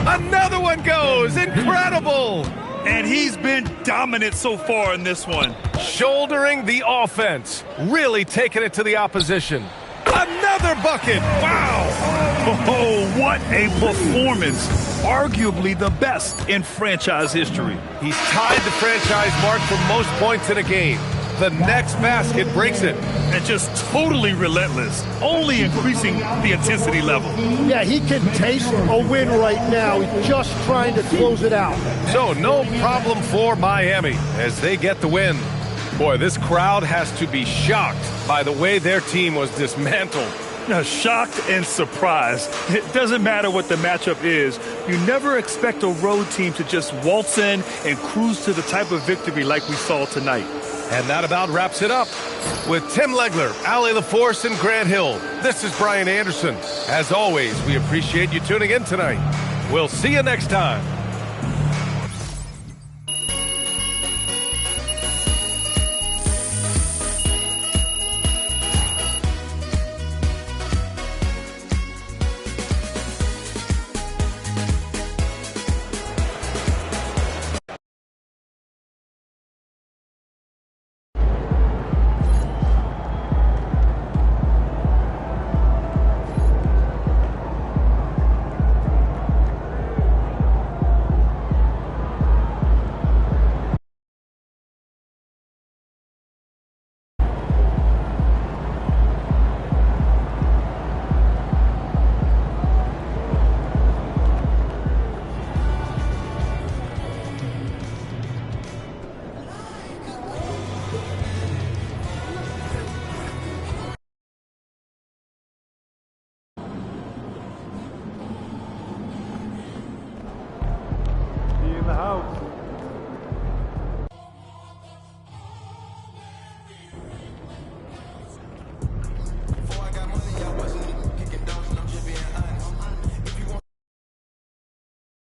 Another one goes. Incredible. And he's been dominant so far in this one. Shouldering the offense. Really taking it to the opposition. Another bucket. Wow. Oh, what a performance. Arguably the best in franchise history. He's tied the franchise mark for most points in a game. The next basket breaks it. And just totally relentless, only increasing the intensity level. Yeah, he can taste a win right now. He's just trying to close it out. So no problem for Miami as they get the win. Boy, this crowd has to be shocked by the way their team was dismantled. Now, shocked and surprised. It doesn't matter what the matchup is. You never expect a road team to just waltz in and cruise to the type of victory like we saw tonight. And that about wraps it up. With Tim Legler, Allie LaForce, and Grant Hill, this is Brian Anderson. As always, we appreciate you tuning in tonight. We'll see you next time.